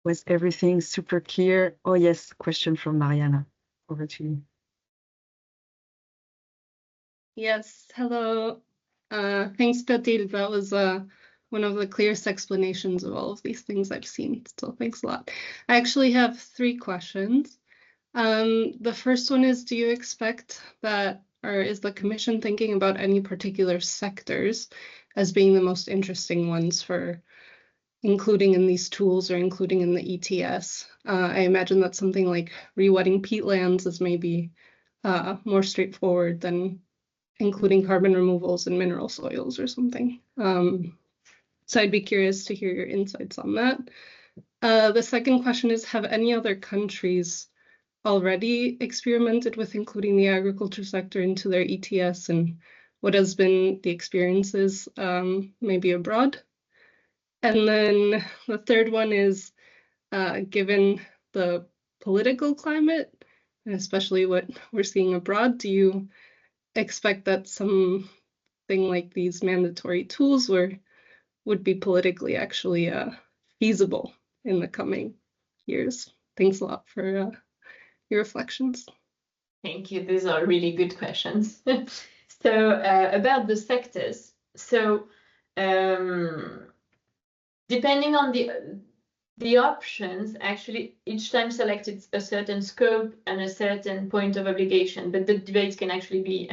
S1: Was everything super clear? Oh yes, question from Mariana. Over to you.
S13: Yes, hello. Thanks, Katil. That was one of the clearest explanations of all of these things I've seen. So thanks a lot. I actually have 3 questions. The first one is, do you expect that, or is the Commission thinking about any particular sectors as being the most interesting ones for including in these tools or including in the ETS? I imagine that something like rewetting peatlands is maybe more straightforward than including carbon removals in mineral soils or something. So I'd be curious to hear your insights on that. The second question is, have any other countries already experimented with including the agriculture sector into their ETS, and what has been the experiences maybe abroad? And then the third one is, given the political climate, and especially what we're seeing abroad, do you expect that something like these mandatory tools would be politically actually feasible in the coming years? Thanks a lot for your reflections.
S4: Thank you. These are really good questions. So about the sectors. So depending on the options, actually each time selected a certain scope and a certain point of obligation, but the debates can actually be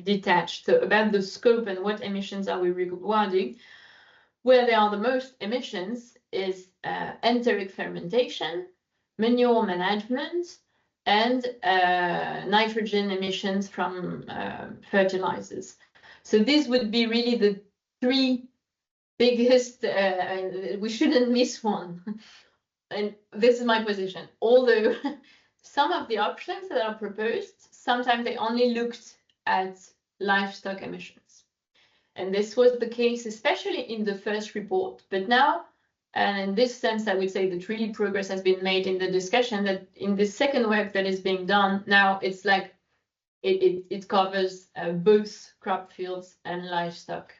S4: detached. So about the scope and what emissions are we rewarding, where there are the most emissions is enteric fermentation, manure management, and nitrogen emissions from fertilizers. So these would be really the 3 biggest, we shouldn't miss one. And this is my position. Although some of the options that are proposed, sometimes they only looked at livestock emissions. And this was the case, especially in the first report. But now, and in this sense, I would say that really progress has been made in the discussion, that in the second work that is being done, now it's like it covers both crop fields and livestock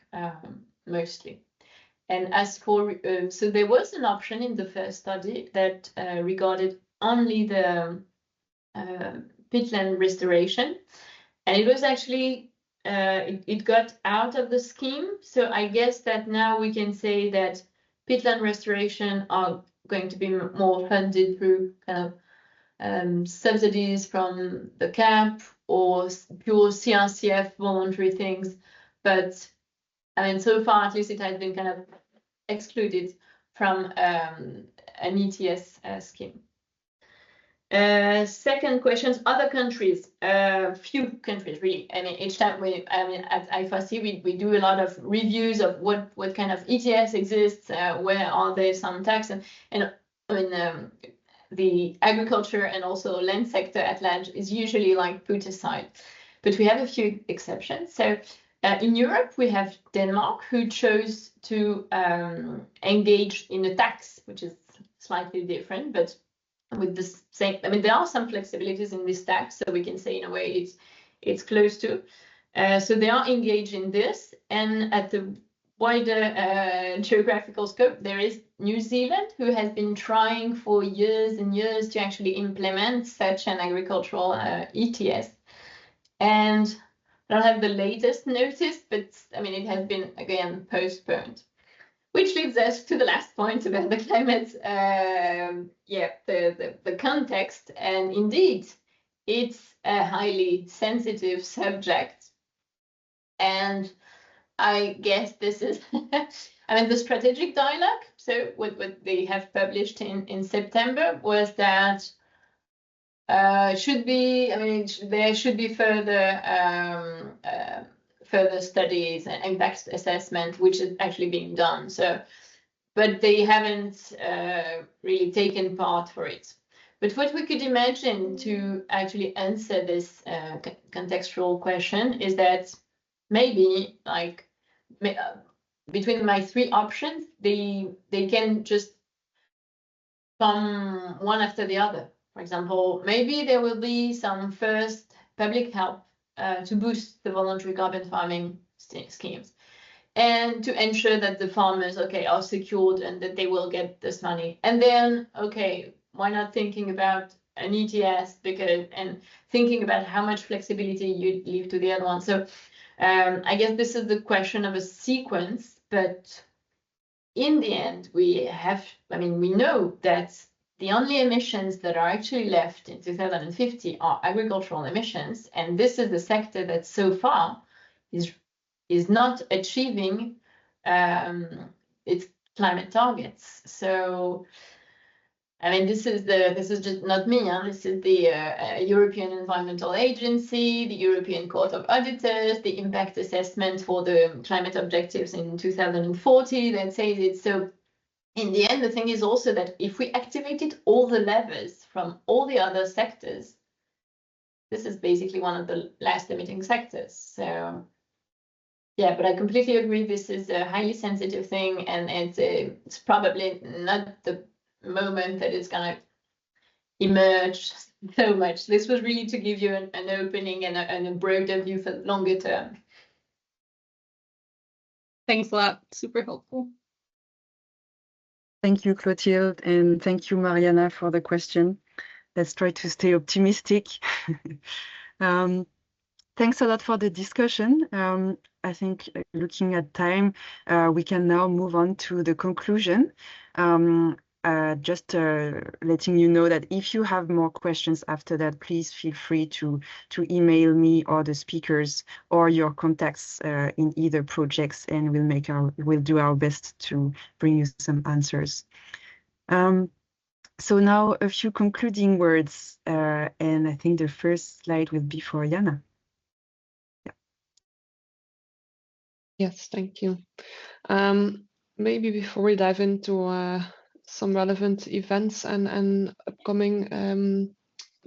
S4: mostly. And as for, so there was an option in the first study that regarded only the peatland restoration. And it was actually, it got out of the scheme. So I guess that now we can say that peatland restoration are going to be more funded through kind of subsidies from the CAP or pure CRCF voluntary things. But I mean, so far, at least it has been kind of excluded from an ETS scheme. Second question, other countries, few countries really. I mean, each time at I4C, we do a lot of reviews of what kind of ETS exists, where are there some tax, and I mean, the agriculture and also land sector at large is usually like put aside. But we have a few exceptions. So in Europe, we have Denmark, who chose to engage in a tax, which is slightly different, but with the same. I mean, there are some flexibilities in this tax, so we can say in a way it's close to. So they are engaged in this, and at the wider geographical scope, there is New Zealand, who has been trying for years and years to actually implement such an agricultural ETS. And I don't have the latest notice, but I mean, it has been, again, postponed. Which leads us to the last point about the climate, the context. And indeed, it's a highly sensitive subject. And I guess this is, I mean, the strategic dialogue, so what they have published in September was that should be, I mean, there should be further studies and impact assessment, which is actually being done. So, but they haven't really taken part for it. But what we could imagine to actually answer this contextual question is that maybe, like, between my 3 options, they can just come one after the other. For example, maybe there will be some first public help to boost the voluntary carbon farming schemes and to ensure that the farmers, are secured and that they will get this money. And then, why not thinking about an ETS and thinking about how much flexibility you leave to the other one. So I guess this is the question of a sequence, but in the end, we know that the only emissions that are actually left in 2050 are agricultural emissions, and this is the sector that so far is not achieving its climate targets. So, I mean, this is just not me. This is the European Environmental Agency, the European Court of Auditors, the impact assessment for the climate objectives in 2040 that says it. So, in the end, the thing is also that if we activated all the levers from all the other sectors, this is basically one of the last emitting sectors. So, yeah, but I completely agree. This is a highly sensitive thing, and it's probably not the moment that it's gonna emerge so much. This was really to give you an opening and a broader view for longer term.
S13: Thanks a lot. Super helpful.
S1: Thank you, Clotilde, and thank you, Mariana, for the question. Let's try to stay optimistic. Thanks a lot for the discussion. I think looking at time, we can now move on to the conclusion. Just letting you know that if you have more questions after that, please feel free to email me or the speakers or your contacts in either projects, and we'll do our best to bring you some answers. So now a few concluding words, and I think the first slide will be for Jana.
S2: Yes, thank you. Maybe before we dive into some relevant events and upcoming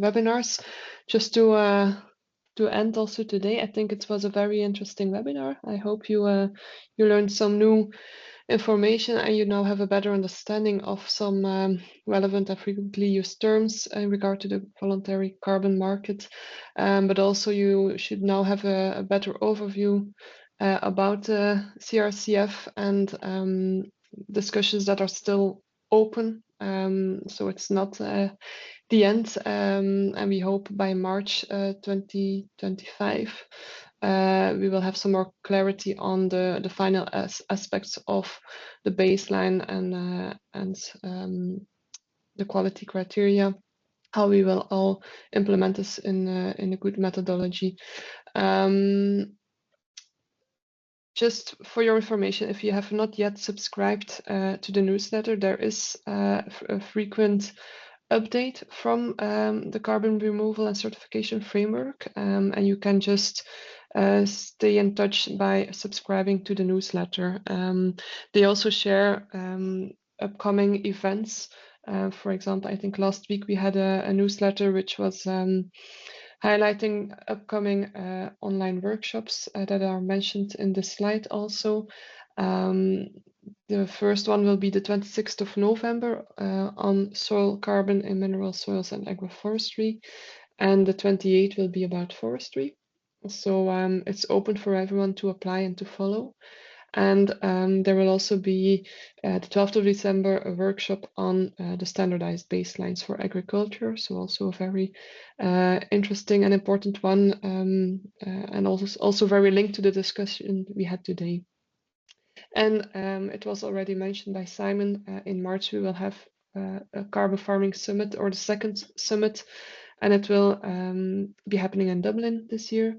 S2: webinars, just to end also today, I think it was a very interesting webinar. I hope you learned some new information and you now have a better understanding of some relevant and frequently used terms in regard to the voluntary carbon market. But also you should now have a better overview about CRCF and discussions that are still open. So it's not the end, and we hope by March 2025 we will have some more clarity on the final aspects of the baseline and the quality criteria, how we will all implement this in a good methodology. Just for your information, if you have not yet subscribed to the newsletter, there is a frequent update from the carbon removal and certification framework, and you can just stay in touch by subscribing to the newsletter. They also share upcoming events. For example, I think last week we had a newsletter which was highlighting upcoming online workshops that are mentioned in this slide also. The first one will be the 26th of November on soil carbon in mineral soils and agroforestry, and the 28th will be about forestry. So it's open for everyone to apply and to follow. And there will also be the 12th of December a workshop on the standardized baselines for agriculture. So also a very interesting and important one, and also very linked to the discussion we had today. And it was already mentioned by Simon, in March we will have a carbon farming summit, or the second summit, and it will be happening in Dublin this year.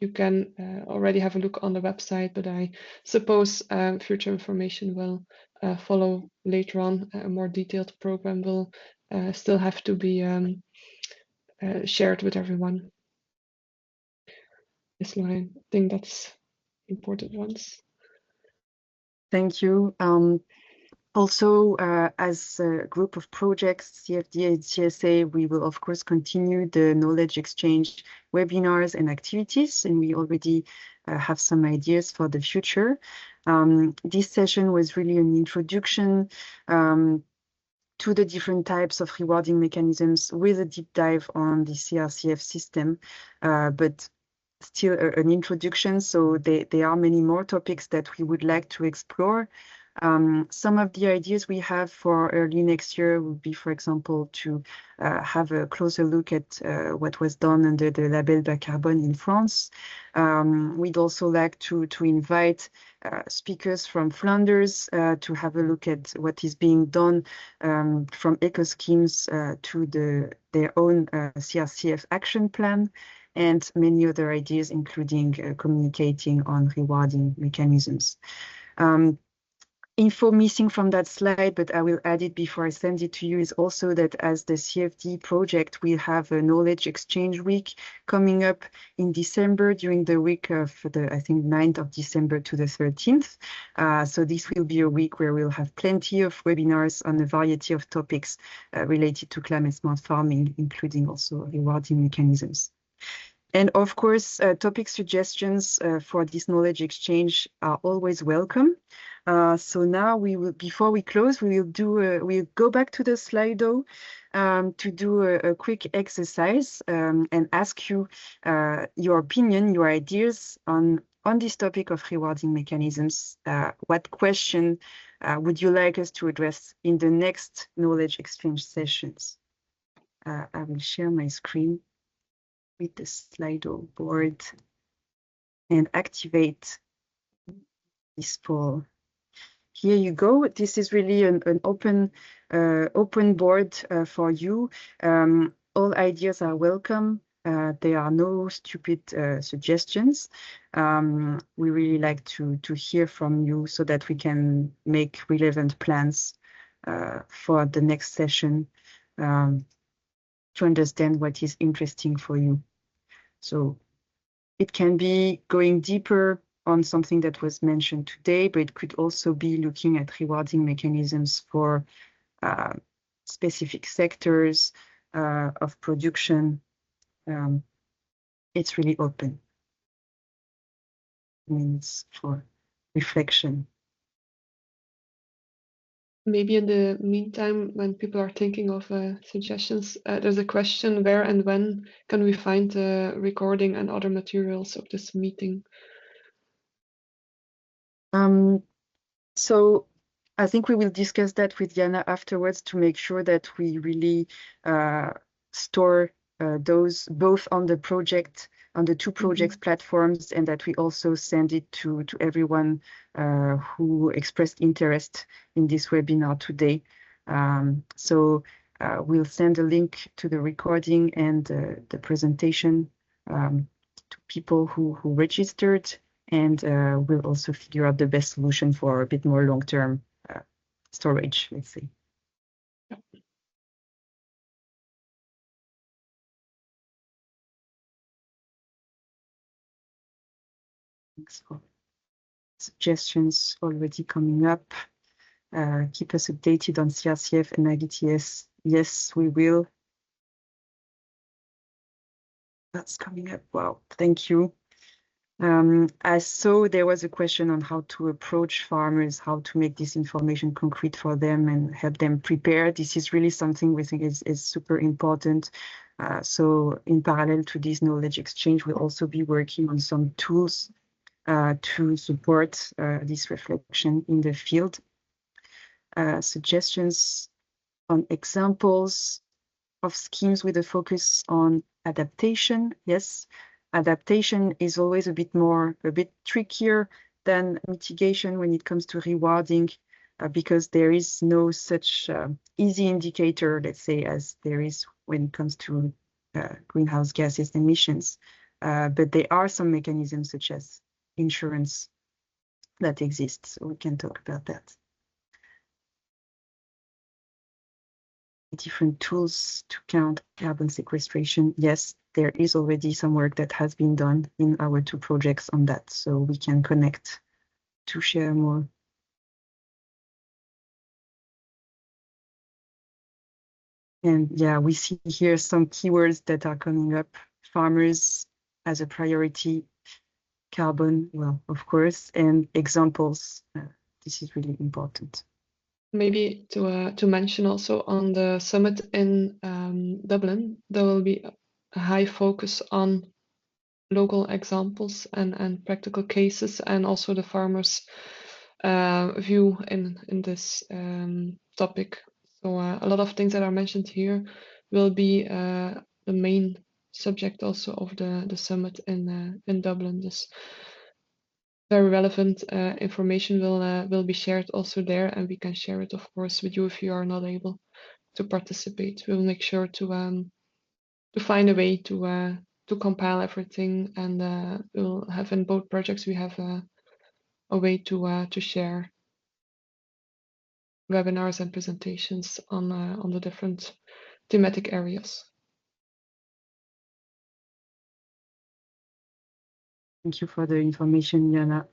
S2: You can already have a look on the website, but I suppose future information will follow later on. A more detailed program will still have to be shared with everyone. Yes, Laurène, I think that's important ones.
S1: Thank you. Also, as a group of projects, CFDA and CSA, we will of course continue the knowledge exchange webinars and activities, and we already have some ideas for the future. This session was really an introduction to the different types of rewarding mechanisms with a deep dive on the CRCF system, but still an introduction. So there are many more topics that we would like to explore Some of the ideas we have for early next year would be, for example, to have a closer look at what was done under the label Bas Carbone in France. We'd also like to invite speakers from Flanders to have a look at what is being done from eco schemes to their own CRCF action plan, and many other ideas, including communicating on rewarding mechanisms. Info missing from that slide, but I will add it before I send it to you, is also that as the CFD project, we have a knowledge exchange week coming up in December during the week of I think 9th of December to the 13th. So this will be a week where we'll have plenty of webinars on a variety of topics related to climate smart farming, including also rewarding mechanisms. And of course, topic suggestions for this knowledge exchange are always welcome. So now before we close, we'll go back to the Slido to do a quick exercise and ask you your opinion, your ideas on this topic of rewarding mechanisms. What question would you like us to address in the next knowledge exchange sessions? I will share my screen with the Slido board and activate this poll. Here you go. This is really an open board for you. All ideas are welcome. There are no stupid suggestions. We really like to hear from you so that we can make relevant plans for the next session to understand what is interesting for you. So it can be going deeper on something that was mentioned today, but it could also be looking at rewarding mechanisms for specific sectors of production. It's really open. It means for reflection.
S2: Maybe in the meantime, when people are thinking of suggestions, there's a question: where and when can we find the recording and other materials of this meeting?
S1: So I think we will discuss that with Jana afterwards to make sure that we really store those both on the project, on the two projects platforms, and that we also send it to everyone who expressed interest in this webinar today. So we'll send a link to the recording and the presentation to people who registered, and we'll also figure out the best solution for a bit more long-term storage, let's say. Thanks for suggestions already coming up. Keep us updated on CRCF and IDTS. Yes, we will. That's coming up. Wow, thank you. I saw there was a question on how to approach farmers, how to make this information concrete for them and help them prepare. This is really something we think is super important. So in parallel to this knowledge exchange, we'll also be working on some tools to support this reflection in the field. Suggestions on examples of schemes with a focus on adaptation. Yes, adaptation is always a bit trickier than mitigation when it comes to rewarding, because there is no such easy indicator, let's say, as there is when it comes to greenhouse gases emissions. But there are some mechanisms such as insurance that exist, so we can talk about that. Different tools to count carbon sequestration. Yes, there is already some work that has been done in our two projects on that, so we can connect to share more. And yeah, we see here some keywords that are coming up. Farmers as a priority, carbon, well, of course, and examples. This is really important.
S2: Maybe to mention also on the summit in Dublin, there will be a high focus on local examples and practical cases, and also the farmers view in this topic. So a lot of things that are mentioned here will be the main subject also of the summit in Dublin. This very relevant information will be shared also there, and we can share it, of course, with you if you are not able to participate. We'll make sure to find a way to compile everything, and we'll have in both projects we have a way to share webinars and presentations on the different thematic areas.
S1: Thank you for the information, Jana.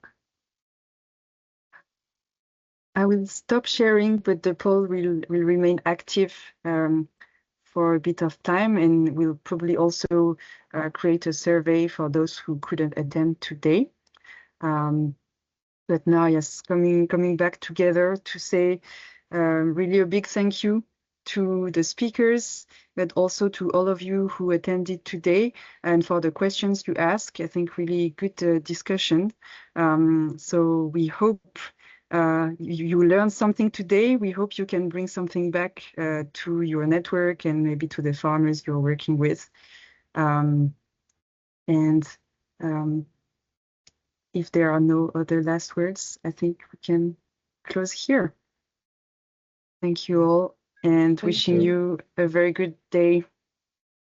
S1: I will stop sharing, but the poll will remain active for a bit of time, and we'll probably also create a survey for those who couldn't attend today. But now, yes, coming back together to say really a big thank you to the speakers, but also to all of you who attended today and for the questions you asked. I think really good discussion. So we hope you learned something today. We hope you can bring something back to your network and maybe to the farmers you're working with. If there are no other last words, I think we can close here. Thank you all, and wishing you a very good day.